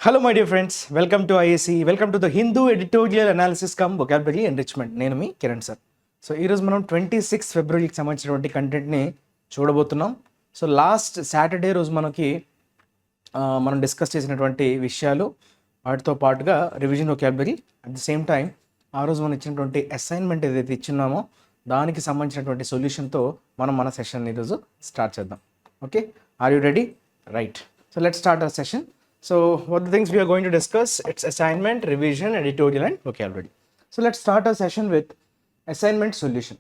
Hello, my dear friends. Welcome to IAC. Welcome to the Hindu Editorial Analysis Cum Vocabulary Enrichment. నేను మీ Kiran sir. So ఈరోజు మనం 26 ఫిబ్రవరికి సంబంధించినటువంటి కంటెంట్ని చూడబోతున్నాం. సో లాస్ట్ సాటర్డే రోజు మనం డిస్కస్ చేసినటువంటి విషయాలు వాటితో పాటుగా revision vocabulary at the same time ఆ రోజు మనం ఇచ్చినటువంటి అసైన్మెంట్ ఏదైతే ఇచ్చున్నామో దానికి సంబంధించినటువంటి సొల్యూషన్తో మన సెషన్ ఈరోజు స్టార్ట్ చేద్దాం. Okay, are you ready? Right. So let's start our session. So what the things we are going to discuss, it's assignment, revision, editorial and vocabulary. So let's start our session with assignment solution.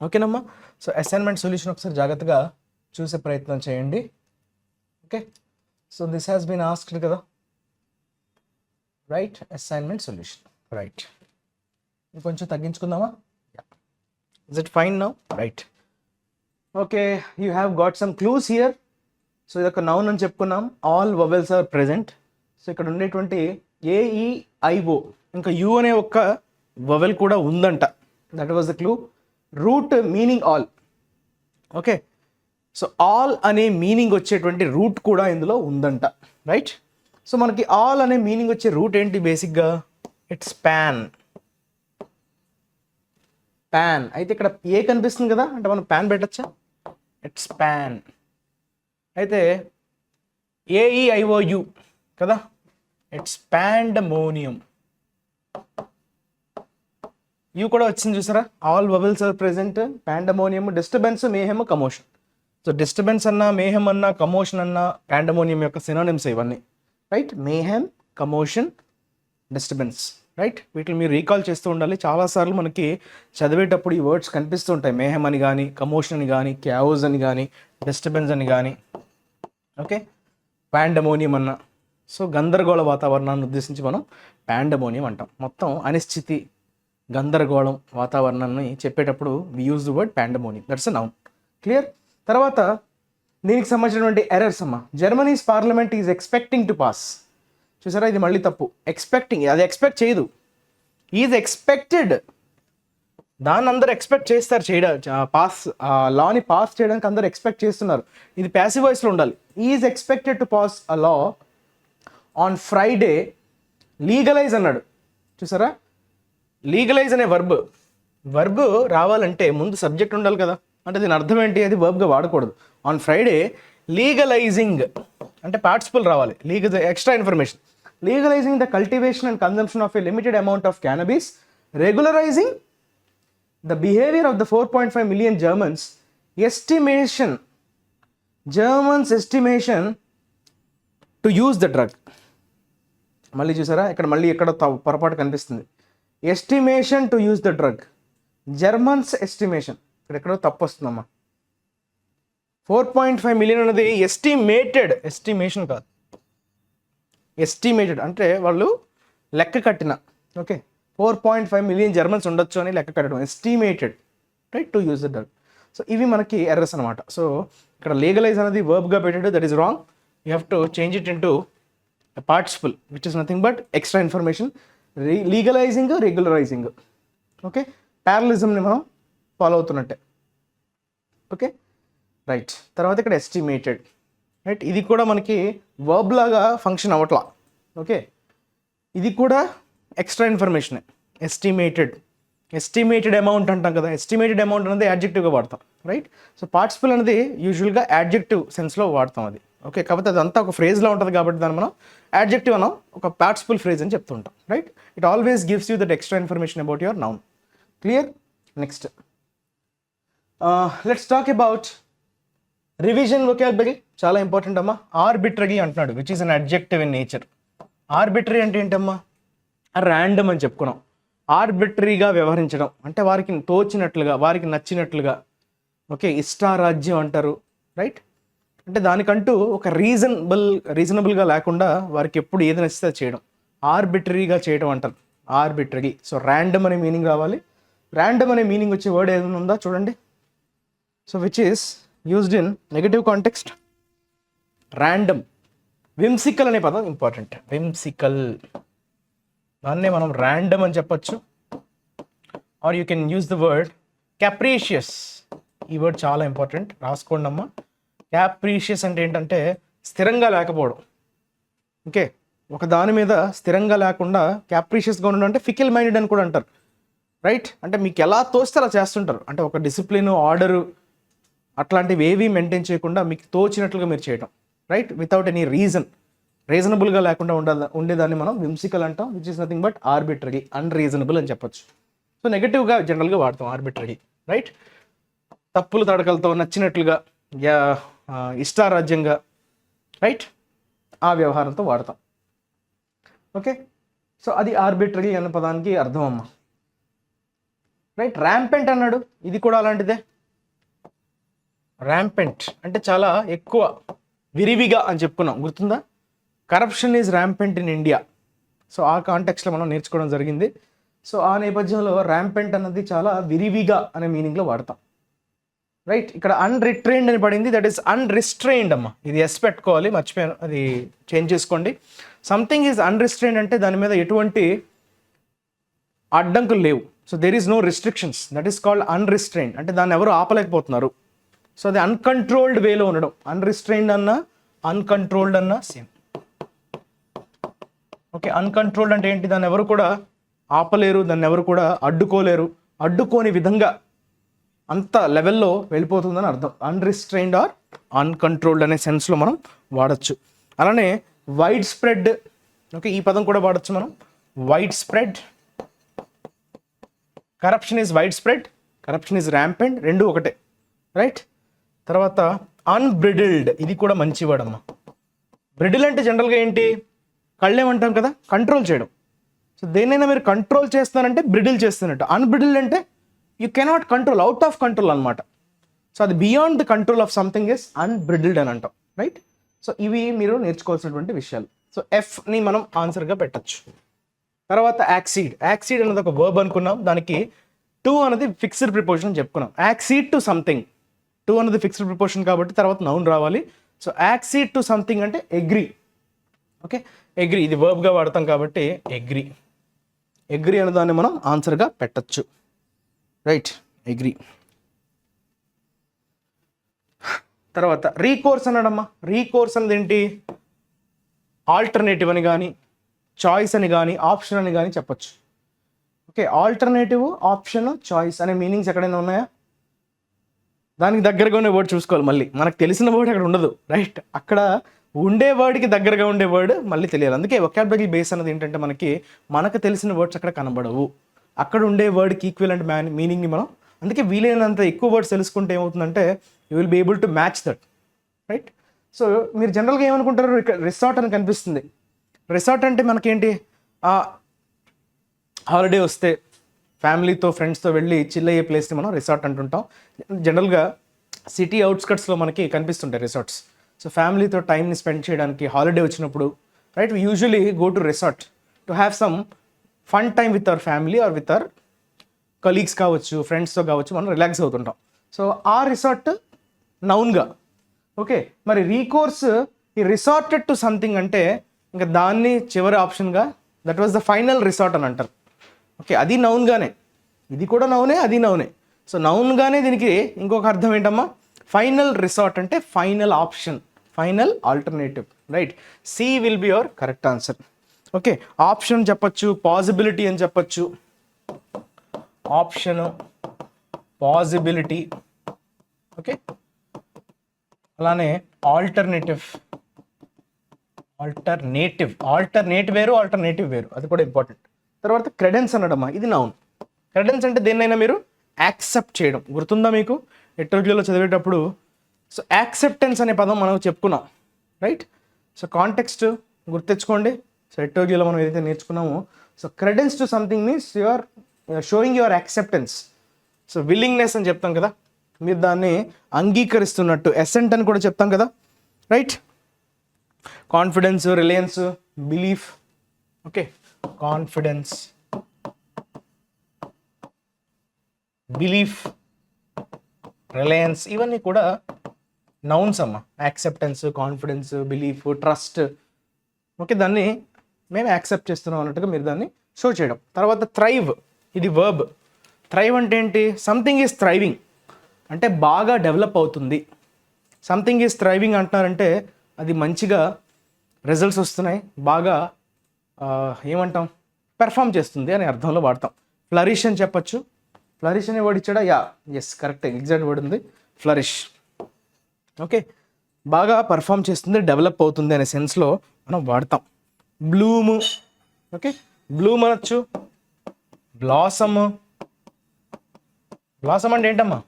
Okay namma? So assignment solution ఒకసారి జాగ్రత్తగా చూసే ప్రయత్నం చేయండి. Okay, so this has been asked కదా, right? Assignment solution, right? ఇంకొంచెం తగ్గించుకుందామా? Yeah. Is it fine now? Right. Okay, you have got some clues here. So ఇది ఒక noun అని చెప్పుకున్నాం. All vowels are present. So ఇక్కడ ఉండేటువంటి ఏఈఐఓ ఇంకా you అనే ఒక్క వవెల్ కూడా ఉందంట. That was the clue. Route meaning all. Okay, so all అనే మీనింగ్ వచ్చేటువంటి రూట్ కూడా ఇందులో ఉందంట. రైట్. సో మనకి ఆల్ అనే మీనింగ్ వచ్చే రూట్ ఏంటి బేసిక్గా? It's pan. ప్యాన్ అయితే ఇక్కడ ఏ కనిపిస్తుంది కదా, అంటే మనం ప్యాన్ పెట్టచ్చా? It's pan. అయితే ఏఈఐఓయు కదా, ఇట్స్ పాండమోనియం. యూ కూడా వచ్చింది చూసారా? All vowels are present, pandemonium, disturbance, mayhem, commotion. So disturbance అన్నా, మేహెమ్ అన్నా, కమోషన్ అన్నా పాండమోనియం యొక్క సినోనిమ్స్ ఇవన్నీ. Right. Mayhem, commotion, disturbance. Right. వీటిని మీరు రీకాల్ చేస్తూ ఉండాలి. చాలాసార్లు మనకి చదివేటప్పుడు ఈ వర్డ్స్ కనిపిస్తూ ఉంటాయి. మేహెమ్ అని కానీ, కమోషన్ అని కానీ, క్యాఓస్ అని కానీ, డిస్టర్బెన్స్ అని కానీ. ఓకే, పాండమోనియం అన్న. సో గందరగోళ వాతావరణాన్ని ఉద్దేశించి మనం పాండమోనియం అంటాం. మొత్తం అనిశ్చితి, గందరగోళం వాతావరణాన్ని చెప్పేటప్పుడు we use the word pandemonium. That's a noun. Clear? తర్వాత దీనికి సంబంధించినటువంటి ఎర్రర్స్ అమ్మ. Germany's parliament is expecting to pass. చూసారా, ఇది మళ్ళీ తప్పు. ఎక్స్పెక్టింగ్, అది ఎక్స్పెక్ట్ చేయదు. Is expected. దాన్ని అందరూ ఎక్స్పెక్ట్ చేస్తారు పాస్, లాని పాస్ చేయడానికి అందరూ ఎక్స్పెక్ట్ చేస్తున్నారు. ఇది ప్యాసివ్ వాయిస్లో ఉండాలి. Is expected to pass a law on Friday. Legalise అన్నాడు. చూసారా, లీగలైజ్ అనే వర్బ్ రావాలంటే ముందు సబ్జెక్ట్ ఉండాలి కదా. అంటే దీని అర్థం ఏంటి? అది వర్బ్గా వాడకూడదు. ఆన్ ఫ్రైడే లీగలైజింగ్ అంటే పార్టిసిపల్ రావాలి. Extra information. Legalising the cultivation and consumption of a limited amount of cannabis, regularising the behavior of the 4.5 million Germans estimation to use the drug. మళ్ళీ చూసారా, ఇక్కడ మళ్ళీ ఎక్కడ పొరపాటు కనిపిస్తుంది. Estimation to use the drug. Germans estimation, ఇక్కడ ఎక్కడో తప్పు వస్తుందమ్మా. 4.5 మిలియన్ అనేది ఎస్టిమేషన్ కాదు. ఎస్టిమేటెడ్ అంటే వాళ్ళు లెక్క కట్టిన. ఓకే, 4.5 మిలియన్ జర్మన్స్ ఉండొచ్చు అని లెక్క కట్టడం. Estimated, right, to use the drug. So ఇవి మనకి ఎర్రర్స్ అనమాట. సో ఇక్కడ లీగలైజ్ అనేది వర్బ్గా పెట్టాడు. That is wrong. You have to change it in to participle which is nothing but extra information. Legalising, regularising. Okay, ప్యారలిజంని మనం ఫాలో అవుతున్నట్టే. Okay, right. తర్వాత ఇక్కడ ఎస్టిమేటెడ్. రైట్, ఇది కూడా మనకి వర్బ్ లాగా ఫంక్షన్ అవ్వట్లా. ఓకే, ఇది కూడా ఎక్స్ట్రా ఇన్ఫర్మేషన్. ఎస్టిమేటెడ్ అమౌంట్ అంటాం కదా. ఎస్టిమేటెడ్ అమౌంట్ అనేది యాడ్జెక్టివ్గా వాడతాం. రైట్. సో పార్టిసిపల్ అనేది యూజువల్గా యాడ్జెక్టివ్ సెన్స్లో వాడతాం అది. ఓకే, కాకపోతే అదంతా ఒక ఫ్రేజ్లో ఉంటుంది కాబట్టి దాన్ని మనం యాడ్జెక్టివ్ అనం, ఒక పార్టిసిపల్ ఫ్రేజ్ అని చెప్తుంటాం. Right. It always gives you that extra information about your noun. Clear? Next let's talk about revision vocabulary. చాలా ఇంపార్టెంట్ అమ్మా. ఆర్బిట్రరీ అంటున్నాడు, which is an adjective in nature. Arbitrary అంటే ఏంటమ్మా? ర్యాండమ్ అని చెప్పుకున్నాం. ఆర్బిటరీగా వ్యవహరించడం అంటే వారికి తోచినట్లుగా, వారికి నచ్చినట్లుగా. ఓకే, ఇష్టారాజ్యం అంటారు. రైట్. అంటే దానికంటూ ఒక రీజనబుల్గా లేకుండా వారికి ఎప్పుడు ఏది నచ్చితే అది చేయడం. ఆర్బిటరీగా చేయడం అంటారు ఆర్బిటరీ. సో ర్యాండమ్ అనే మీనింగ్ రావాలి. ర్యాండమ్ అనే మీనింగ్ వచ్చే వర్డ్ ఏదైనా ఉందా చూడండి. So which is used in negative context. Random. Whimsical అనే పదం ఇంపార్టెంట్. విమ్సికల్, దాన్నే మనం ర్యాండమ్ అని చెప్పచ్చు. Or you can use the word capricious. ఈ వర్డ్ చాలా ఇంపార్టెంట్, రాసుకోండి అమ్మా. క్యాప్రీషియస్ అంటే ఏంటంటే స్థిరంగా లేకపోవడం. ఓకే, ఒక దాని మీద స్థిరంగా లేకుండా క్యాప్రీషియస్గా ఉండడం అంటే ఫికిల్ మైండెడ్ అని కూడా అంటారు, రైట్? అంటే మీకు ఎలా తోస్తే అలా చేస్తుంటారు, అంటే ఒక డిసిప్లిన్, ఆర్డరు అట్లాంటివి ఏవి మెయింటైన్ చేయకుండా మీకు తోచినట్లుగా మీరు చేయటం, రైట్? వితౌట్ ఎనీ రీజనబుల్గా లేకుండా ఉండేదాన్ని మనం విమ్సికల్ అంటాం, which is nothing but arbitrary, unreasonable అని చెప్పొచ్చు. సో నెగటివ్గా జనరల్గా వాడతాం ఆర్బిట్రరీ, రైట్? తప్పులు తడకలతో నచ్చినట్లుగా, ఇష్టారాజ్యంగా, రైట్? ఆ వ్యవహారంతో వాడతాం. ఓకే, సో అది ఆర్బిట్రరీ అన్న పదానికి అర్థం అమ్మ, రైట్? ర్యాంపెంట్ అన్నాడు, ఇది కూడా అలాంటిదే. ర్యాంపెంట్ అంటే చాలా ఎక్కువ, విరివిగా అని చెప్పుకున్నాం, గుర్తుందా? Corruption is rampant in India. So ఆ కాంటెక్స్లో మనం నేర్చుకోవడం జరిగింది. సో ఆ నేపథ్యంలో ర్యాంపెంట్ అన్నది చాలా విరివిగా అనే మీనింగ్లో వాడతాం, రైట్? ఇక్కడ అన్రిట్రైన్డ్ అని పడింది, దట్ ఈస్ అన్రిస్ట్రైన్డ్ అమ్మ. ఇది ఎస్ పెట్టుకోవాలి, మర్చిపోయాను, అది చేంజ్ చేసుకోండి. సంథింగ్ ఈజ్ అన్రిస్ట్రైన్డ్ అంటే దాని మీద ఎటువంటి అడ్డంకులు లేవు. So there is no restrictions, that is called unrestrained. అంటే దాన్ని ఎవరు ఆపలేకపోతున్నారు. సో అది అన్కంట్రోల్డ్ వేలో ఉండడం. అన్రిస్ట్రైన్డ్ అన్న, అన్కంట్రోల్డ్ అన్న సేమ్. ఓకే, అన్కంట్రోల్డ్ అంటే ఏంటి? దాన్ని ఎవరు కూడా ఆపలేరు, దాన్ని ఎవరు కూడా అడ్డుకోలేరు, అడ్డుకోని విధంగా అంత లెవెల్లో వెళ్ళిపోతుందని అర్థం. అన్రిస్ట్రైన్డ్ ఆర్ అన్కంట్రోల్డ్ అనే సెన్స్లో మనం వాడచ్చు. అలానే వైడ్ స్ప్రెడ్, ఓకే, ఈ పదం కూడా వాడచ్చు మనం. Wide spread, corruption is wide spread, corruption is rampant, రెండు ఒకటే, రైట్? తర్వాత అన్బ్రిడిల్డ్, ఇది కూడా మంచి వాడమ్మా. బ్రిడిల్ అంటే జనరల్గా ఏంటి? కళ్ళేమంటాం కదా, కంట్రోల్ చేయడం. సో దేన్నైనా మీరు కంట్రోల్ చేస్తానంటే బ్రిడిల్ చేస్తున్నట్టు. అన్బ్రిడిల్డ్ అంటే you cannot control, out of control అనమాట. సో అది beyond the control of something is unbridled అని అంటాం, రైట్? సో ఇవి మీరు నేర్చుకోవాల్సినటువంటి విషయాలు. సో ఎఫ్ని మనం ఆన్సర్గా పెట్టచ్చు. తర్వాత యాక్సీడ్. యాక్సీడ్ అనేది ఒక వర్బ్ అనుకున్నాం, దానికి టు అనేది ఫిక్స్డ్ ప్రిపోజిషన్ అని చెప్పుకున్నాం. యాక్సీడ్ టు సంథింగ్, టు అనేది ఫిక్స్డ్ ప్రిపోజిషన్ కాబట్టి తర్వాత నౌన్ రావాలి. సో యాక్సీడ్ టు సంథింగ్ అంటే అగ్రీ. ఓకే, అగ్రీ ఇది వర్బ్గా వాడతాం కాబట్టి అగ్రీ. అగ్రీ అనే దాన్ని మనం ఆన్సర్గా పెట్టచ్చు, రైట్? అగ్రీ. తర్వాత రీకోర్స్ అన్నాడమ్మా. రీకోర్స్ అనేది ఏంటి? ఆల్టర్నేటివ్ అని కానీ, చాయిస్ అని కానీ, ఆప్షన్ అని కానీ చెప్పచ్చు. ఓకే, ఆల్టర్నేటివ్, ఆప్షన్, చాయిస్ అనే మీనింగ్స్ ఎక్కడైనా ఉన్నాయా? దానికి దగ్గరగా ఉండే వర్డ్ చూసుకోవాలి. మళ్ళీ మనకు తెలిసిన వర్డ్ అక్కడ ఉండదు, రైట్? అక్కడ ఉండే వర్డ్కి దగ్గరగా ఉండే వర్డ్ మళ్ళీ తెలియాలి. అందుకే వొకాబులరీ బేస్ అనేది ఏంటంటే మనకు తెలిసిన వర్డ్స్ అక్కడ కనబడవు, అక్కడ ఉండే వర్డ్కి ఈక్వలెంట్ మీనింగ్ని మనం, అందుకే వీలైనంత ఎక్కువ వర్డ్స్ తెలుసుకుంటే ఏమవుతుందంటే you will be able to match that, right? So మీరు జనరల్గా ఏమనుకుంటారు? రిసార్ట్ అని కనిపిస్తుంది. రిసార్ట్ అంటే మనకేంటి? హాలిడే వస్తే ఫ్యామిలీతో, ఫ్రెండ్స్తో వెళ్ళి చిల్ అయ్యే ప్లేస్ని మనం రిసార్ట్ అంటుంటాం. జనరల్గా సిటీ అవుట్స్కట్స్లో మనకి కనిపిస్తుంటాయి రిసార్ట్స్. సో ఫ్యామిలీతో టైంని స్పెండ్ చేయడానికి హాలిడే వచ్చినప్పుడు, right, we usually go to resort to have some fun time with our family or with our colleagues కావచ్చు, ఫ్రెండ్స్తో కావచ్చు, మనం రిలాక్స్ అవుతుంటాం. సో ఆ రిసార్ట్ నౌన్గా. ఓకే, మరి రీకోర్స్ ఈ రిసార్టెడ్ టు సంథింగ్ అంటే ఇంకా దాన్ని చివరి ఆప్షన్గా that was the final resort అని అంటారు. ఓకే, అది నౌన్గానే, ఇది కూడా నౌనే, అది నౌనే. సో నౌన్గానే దీనికి ఇంకొక అర్థం ఏంటమ్మా? ఫైనల్ రిసార్ట్ అంటే final option, final alternative, right? C will be your correct answer. Okay, option చెప్పచ్చు, పాసిబిలిటీ అని చెప్పచ్చు. ఆప్షన్, పాసిబిలిటీ, ఓకే, అలానే ఆల్టర్నేటివ్ వేరు, ఆల్టర్నేటివ్ వేరు, అది కూడా ఇంపార్టెంట్. తర్వాత క్రెడెన్స్ అనడమ్మా, ఇది నౌన్. క్రెడెన్స్ అంటే దేన్నైనా మీరు యాక్సెప్ట్ చేయడం. గుర్తుందా మీకు ఎటర్జీలో చదివేటప్పుడు? సో యాక్సెప్టెన్స్ అనే పదం మనం చెప్పుకున్నాం, రైట్? సో కాంటెక్స్ట్ గుర్తెచ్చుకోండి. సో ఎటర్జీలో మనం ఏదైతే నేర్చుకున్నామో, so credence to something means you're showing your acceptance. So willingness అని చెప్తాం కదా, మీరు దాన్ని అంగీకరిస్తున్నట్టు. ఎసెంట్ అని కూడా చెప్తాం కదా, right? Confidence, Reliance, belief. Okay, confidence, belief, Reliance, ఇవన్నీ కూడా నౌన్స్ అమ్మ. Acceptance, confidence, belief, trust. Okay, దాన్ని మేము యాక్సెప్ట్ చేస్తున్నాం అన్నట్టుగా మీరు దాన్ని షో చేయడం. తర్వాత థ్రైవ్, ఇది వర్బ్. థ్రైవ్ అంటే ఏంటి? సంథింగ్ ఈజ్ థ్రైవింగ్ అంటే బాగా డెవలప్ అవుతుంది. సంథింగ్ ఈజ్ థ్రైవింగ్ అంటున్నారంటే అది మంచిగా రిజల్ట్స్ వస్తున్నాయి, బాగా ఏమంటాం, పెర్ఫామ్ చేస్తుంది అనే అర్థంలో వాడతాం. ఫ్లరిష్ అని చెప్పచ్చు. ఫ్లరిష్ అనే వర్డ్ ఇచ్చాడా? Yeah, yes, correct, exact word ఉంది, ఫ్లరిష్. ఓకే, బాగా పర్ఫామ్ చేస్తుంది, డెవలప్ అవుతుంది అనే సెన్స్లో మనం వాడతాం. బ్లూమ్, ఓకే, బ్లూమ్ అనొచ్చు. బ్లాసమ్, బ్లాసమ్ అంటే ఏంటమ్మా?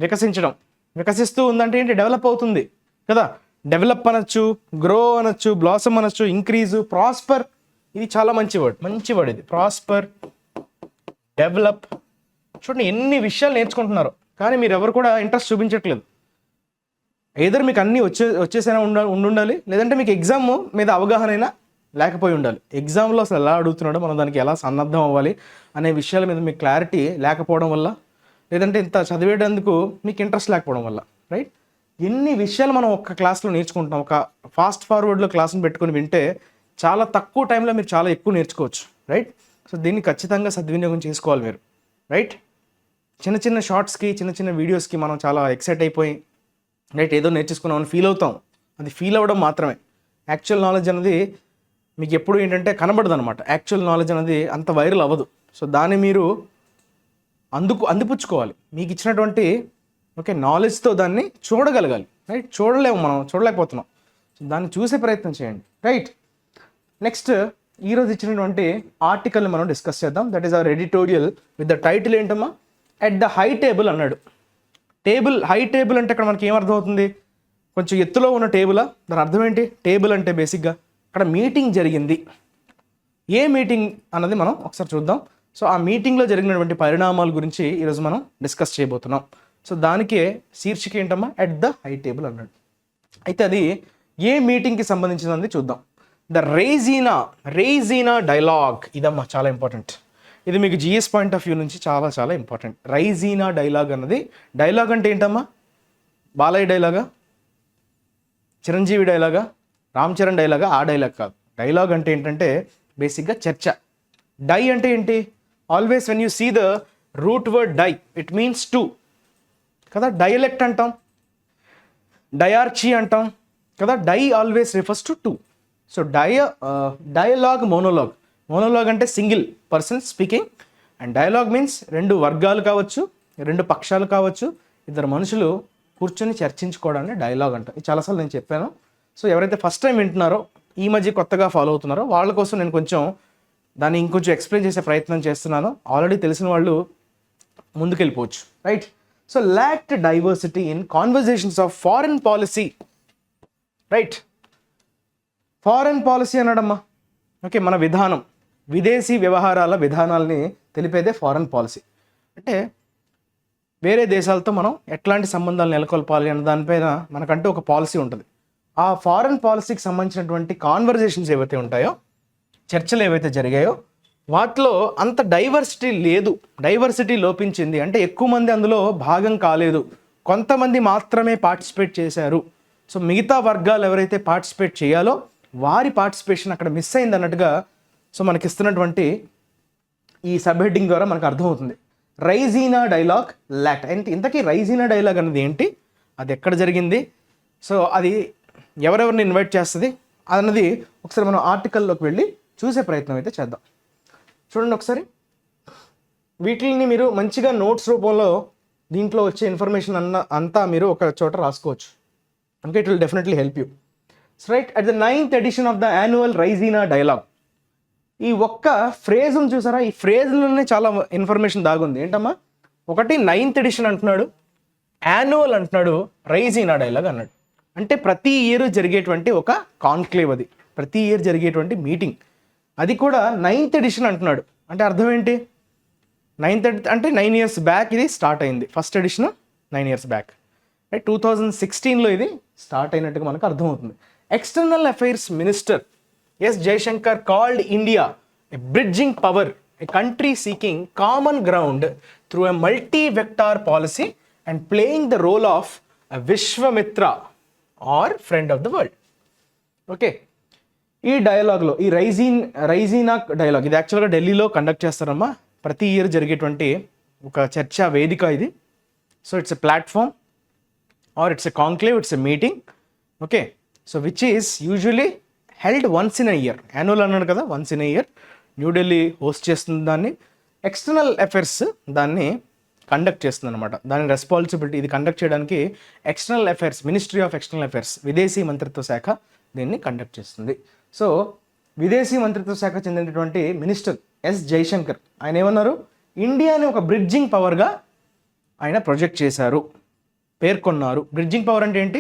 వికసించడం. వికసిస్తూ ఉందంటే ఏంటి? డెవలప్ అవుతుంది కదా. డెవలప్ అనొచ్చు, గ్రో అనొచ్చు, బ్లాసమ్ అనొచ్చు, ఇంక్రీజు, ప్రాస్పర్. ఇది చాలా మంచి వర్డ్ ఇది, ప్రాస్పర్, డెవలప్. చూడండి ఎన్ని విషయాలు నేర్చుకుంటున్నారు, కానీ మీరు ఎవరు కూడా ఇంట్రెస్ట్ చూపించట్లేదు. ఏదర్ మీకు అన్నీ వచ్చేసైనా ఉండాలి, లేదంటే మీకు ఎగ్జామ్ మీద అవగాహన అయినా లేకపోయి ఉండాలి. ఎగ్జామ్లో అసలు ఎలా అడుగుతున్నాడో, మనం దానికి ఎలా సన్నద్ధం అవ్వాలి అనే విషయాల మీద మీకు క్లారిటీ లేకపోవడం వల్ల, లేదంటే ఇంత చదివేటందుకు మీకు ఇంట్రెస్ట్ లేకపోవడం వల్ల, రైట్? ఎన్ని విషయాలు మనం ఒక్క క్లాస్లో నేర్చుకుంటాం. ఒక ఫాస్ట్ ఫార్వర్డ్లో క్లాస్ని పెట్టుకుని వింటే చాలా తక్కువ టైంలో మీరు చాలా ఎక్కువ నేర్చుకోవచ్చు, రైట్? సో దీన్ని ఖచ్చితంగా సద్వినియోగం చేసుకోవాలి మీరు, రైట్? చిన్న చిన్న షార్ట్స్కి, చిన్న చిన్న వీడియోస్కి మనం చాలా ఎక్సైట్ అయిపోయి, రైట్, ఏదో నేర్చేసుకున్నామని ఫీల్ అవుతాం. అది ఫీల్ అవ్వడం మాత్రమే. యాక్చువల్ నాలెడ్జ్ అనేది మీకు ఎప్పుడు ఏంటంటే కనబడదు అనమాట. యాక్చువల్ నాలెడ్జ్ అనేది అంత వైరల్ అవ్వదు. సో దాన్ని మీరు అందిపుచ్చుకోవాలి. మీకు ఇచ్చినటువంటి ఓకే నాలెడ్జ్తో దాన్ని చూడగలగాలి, రైట్? మనం చూడలేకపోతున్నాం. సో దాన్ని చూసే ప్రయత్నం చేయండి, రైట్? నెక్స్ట్, ఈరోజు ఇచ్చినటువంటి ఆర్టికల్ని మనం డిస్కస్ చేద్దాం. That is our editorial with the title ఏంటమ్మా? ఎట్ ద హై టేబుల్ అన్నాడు. హై టేబుల్ అంటే ఇక్కడ మనకి ఏమర్థం అవుతుంది? కొంచెం ఎత్తులో ఉన్న టేబులా? దాని అర్థం ఏంటి? టేబుల్ అంటే బేసిక్గా ఇక్కడ మీటింగ్ జరిగింది. ఏ మీటింగ్ అన్నది మనం ఒకసారి చూద్దాం. సో ఆ మీటింగ్లో జరిగినటువంటి పరిణామాల గురించి ఈరోజు మనం డిస్కస్ చేయబోతున్నాం. సో దానికే శీర్షిక ఏంటమ్మా? ఎట్ ద హై టేబుల్ అన్నాడు. అయితే అది ఏ మీటింగ్కి సంబంధించినది చూద్దాం. The Raisina dialogue. ఇదమ్మా చాలా ఇంపార్టెంట్. ఇది మీకు జిఎస్ పాయింట్ ఆఫ్ వ్యూ నుంచి చాలా చాలా ఇంపార్టెంట్. రైజీనా డైలాగ్ అన్నది, డైలాగ్ అంటే ఏంటమ్మా? బాలయ్య డైలాగా, చిరంజీవి డైలాగా, రామ్ చరణ్ డైలాగా? ఆ డైలాగ్ కాదు. డైలాగ్ అంటే ఏంటంటే బేసిక్గా చర్చ. డై అంటే ఏంటి? Always when you see the root word di, it means two కదా. డైలెక్ట్ అంటాం, డయార్చీ అంటాం కదా. Di always refers to two. So dialogue, monologue అంటే single person speaking, and dialogue means రెండు వర్గాలు కావచ్చు, రెండు పక్షాలు కావచ్చు, ఇద్దరు మనుషులు కూర్చొని చర్చించుకోవడాన్ని డైలాగ్ అంట. ఇది చాలాసార్లు నేను చెప్పాను. సో ఎవరైతే ఫస్ట్ టైం వింటున్నారో, ఈ మధ్య కొత్తగా ఫాలో అవుతున్నారో వాళ్ళ కోసం నేను కొంచెం దాన్ని ఇంకొంచెం ఎక్స్ప్లెయిన్ చేసే ప్రయత్నం చేస్తున్నాను. ఆల్రెడీ తెలిసిన వాళ్ళు ముందుకెళ్ళిపోవచ్చు, right? So lacked diversity in conversations of foreign policy, right? Foreign policy అన్నాడమ్మా. ఓకే, మన విధానం, విదేశీ వ్యవహారాల విధానాలని తెలిపేదే ఫారెన్ పాలసీ. అంటే వేరే దేశాలతో మనం ఎట్లాంటి సంబంధాలు నెలకొల్పాలి అన్న దానిపైన మనకంటూ ఒక పాలసీ ఉంటుంది. ఆ ఫారెన్ పాలసీకి సంబంధించినటువంటి కాన్వర్జేషన్స్ ఏవైతే ఉంటాయో, చర్చలు ఏవైతే జరిగాయో, వాటిలో అంత డైవర్సిటీ లేదు, డైవర్సిటీ లోపించింది. అంటే ఎక్కువ మంది అందులో భాగం కాలేదు, కొంతమంది మాత్రమే పార్టిసిపేట్ చేశారు. సో మిగతా వర్గాలు ఎవరైతే పార్టిసిపేట్ చేయాలో వారి పార్టిసిపేషన్ అక్కడ మిస్ అయింది అన్నట్టుగా సో మనకి ఇస్తున్నటువంటి ఈ సబ్ హెడ్డింగ్ ద్వారా మనకు అర్థమవుతుంది. Raisina dialogue locked. అంటే ఇంతకీ రైజీనా డైలాగ్ అనేది ఏంటి, అది ఎక్కడ జరిగింది, సో అది ఎవరెవరిని ఇన్వైట్ చేస్తుంది అన్నది ఒకసారి మనం ఆర్టికల్లోకి వెళ్ళి చూసే ప్రయత్నం అయితే చేద్దాం. చూడండి ఒకసారి. వీటిని మీరు మంచిగా నోట్స్ రూపంలో దీంట్లో వచ్చే ఇన్ఫర్మేషన్ అంతా మీరు ఒక చోట రాసుకోవచ్చు. Okay, it will definitely help you. Right, at the 9th edition of the annual Raisina dialogue. ఈ ఒక్క ఫ్రేజ్ను చూసారా? ఈ ఫ్రేజ్లోనే చాలా ఇన్ఫర్మేషన్ దాగుంది. ఏంటమ్మా? ఒకటి 9th edition అంటున్నాడు, యాన్యువల్ అంటున్నాడు, రైజీనా డైలాగ్ అన్నాడు. అంటే ప్రతి ఇయర్ జరిగేటువంటి ఒక కాన్క్లేవ్, అది ప్రతి ఇయర్ జరిగేటువంటి మీటింగ్, అది కూడా 9th edition అంటున్నాడు. అంటే అర్థం ఏంటి? 9th అంటే 9 years బ్యాక్ ఇది స్టార్ట్ అయింది. First edition 9 years back, right? 2016లో ఇది స్టార్ట్ అయినట్టుగా మనకు అర్థమవుతుంది. External affairs minister S Jaishankar called India a bridging power, a country seeking common ground through a multi-vector policy and playing the role of a Vishwamitra or friend of the world. Okay, ఈ డైలాగ్లో ఈ Raisina dialogue ఇది యాక్చువల్గా ఢిల్లీలో conduct చేస్తారమ్మా. ప్రతి year జరిగేటువంటి ఒక చర్చా వేదిక ఇది. So it's a platform or it's a conclave, it's a meeting. Okay, so which is usually held once in a year. Annual అన్నాడు కదా, once in a year New Delhi host చేస్తుంది దాన్ని. ఎక్స్టర్నల్ అఫైర్స్ దాన్ని కండక్ట్ చేస్తుంది అనమాట. దాని రెస్పాన్సిబిలిటీ ఇది conduct చేయడానికి external affairs, ministry of external affairs, విదేశీ మంత్రిత్వ శాఖ దీన్ని కండక్ట్ చేస్తుంది. సో విదేశీ మంత్రిత్వ శాఖ చెందినటువంటి మినిస్టర్ ఎస్ జైశంకర్ ఆయన ఏమన్నారు, ఇండియాని ఒక బ్రిడ్జింగ్ పవర్గా ఆయన ప్రొజెక్ట్ చేశారు, పేర్కొన్నారు. బ్రిడ్జింగ్ పవర్ అంటే ఏంటి,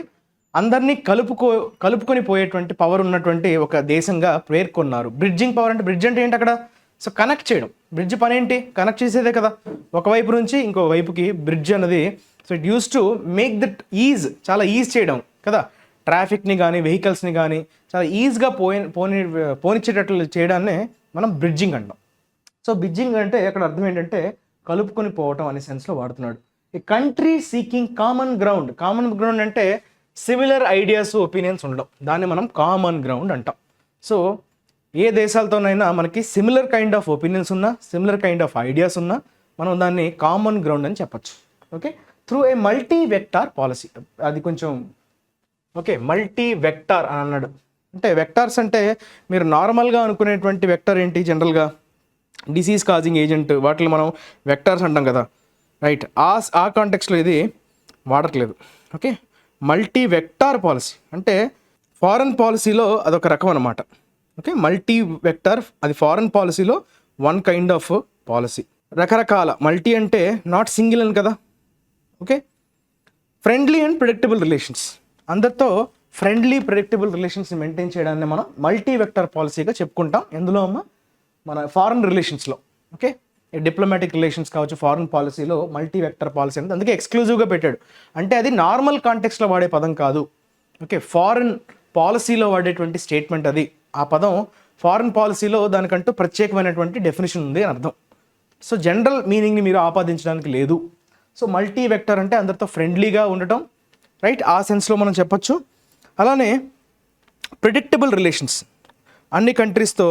అందరినీ కలుపుకొని పోయేటువంటి పవర్ ఉన్నటువంటి ఒక దేశంగా పేర్కొన్నారు. బ్రిడ్జింగ్ పవర్ అంటే, బ్రిడ్జ్ అంటే ఏంటి అక్కడ, సో కనెక్ట్ చేయడం. బ్రిడ్జ్ పని ఏంటి, కనెక్ట్ చేసేదే కదా, ఒకవైపు నుంచి ఇంకో వైపుకి బ్రిడ్జ్ అన్నది. So it use to make that is, చాలా ఈజ్ చేయడం కదా, ట్రాఫిక్ని కానీ వెహికల్స్ని కానీ చాలా ఈజీగా పోనిచ్చేటట్లు చేయడాన్నే మనం బ్రిడ్జింగ్ అంటాం. సో బ్రిడ్జింగ్ అంటే అక్కడ అర్థం ఏంటంటే కలుపుకొని పోవటం అనే సెన్స్లో వాడుతున్నాడు. A country seeking common ground. Common ground అంటే సిమిలర్ ఐడియాస్, ఒపీనియన్స్ ఉండడం, దాన్ని మనం కామన్ గ్రౌండ్ అంటాం. సో ఏ దేశాలతోనైనా మనకి సిమిలర్ కైండ్ ఆఫ్ ఒపీనియన్స్ ఉన్నా, సిమిలర్ కైండ్ ఆఫ్ ఐడియాస్ ఉన్నా మనం దాన్ని కామన్ గ్రౌండ్ అని చెప్పచ్చు. Okay, through a multi vector policy. అది కొంచెం ఓకే, మల్టీ వెక్టార్ అని అన్నాడు. అంటే వెక్టార్స్ అంటే మీరు నార్మల్గా అనుకునేటువంటి వెక్టర్ ఏంటి, జనరల్గా డిసీజ్ కాజింగ్ ఏజెంట్, వాటిని మనం వెక్టార్స్ అంటాం కదా, రైట్. ఆ కాంటెక్స్లో ఇది వాడట్లేదు. ఓకే, మల్టీ వెక్టార్ పాలసీ అంటే ఫారెన్ పాలసీలో అదొక రకం అనమాట. ఓకే, మల్టీ వెక్టార్ అది ఫారెన్ పాలసీలో వన్ కైండ్ ఆఫ్ పాలసీ. రకరకాల, మల్టీ అంటే నాట్ సింగిల్ అని కదా. Okay, friendly and predictable relations, అందరితో ఫ్రెండ్లీ ప్రిడిక్టబుల్ రిలేషన్స్ని మెయింటైన్ చేయడాన్ని మనం మల్టీ వెక్టార్ పాలసీగా చెప్పుకుంటాం. ఎందులో అమ్మ, మన ఫారెన్ రిలేషన్స్లో. ఓకే, డిప్లొమాటిక్ రిలేషన్స్ కావచ్చు, ఫారెన్ పాలసీలో మల్టీ వెక్టర్ పాలసీ అనేది అందుకే ఎక్స్క్లూజివ్గా పెట్టాడు. అంటే అది నార్మల్ కాంటెక్స్లో వాడే పదం కాదు. ఓకే, ఫారెన్ పాలసీలో వాడేటువంటి స్టేట్మెంట్ అది. ఆ పదం ఫారెన్ పాలసీలో దానికంటూ ప్రత్యేకమైనటువంటి డెఫినేషన్ ఉంది అని అర్థం. సో జనరల్ మీనింగ్ని మీరు ఆపాదించడానికి లేదు. సో మల్టీ వెక్టర్ అంటే అందరితో ఫ్రెండ్లీగా ఉండటం, రైట్, ఆ సెన్స్లో మనం చెప్పచ్చు. అలానే ప్రిడిక్టబుల్ రిలేషన్స్, అన్ని కంట్రీస్తో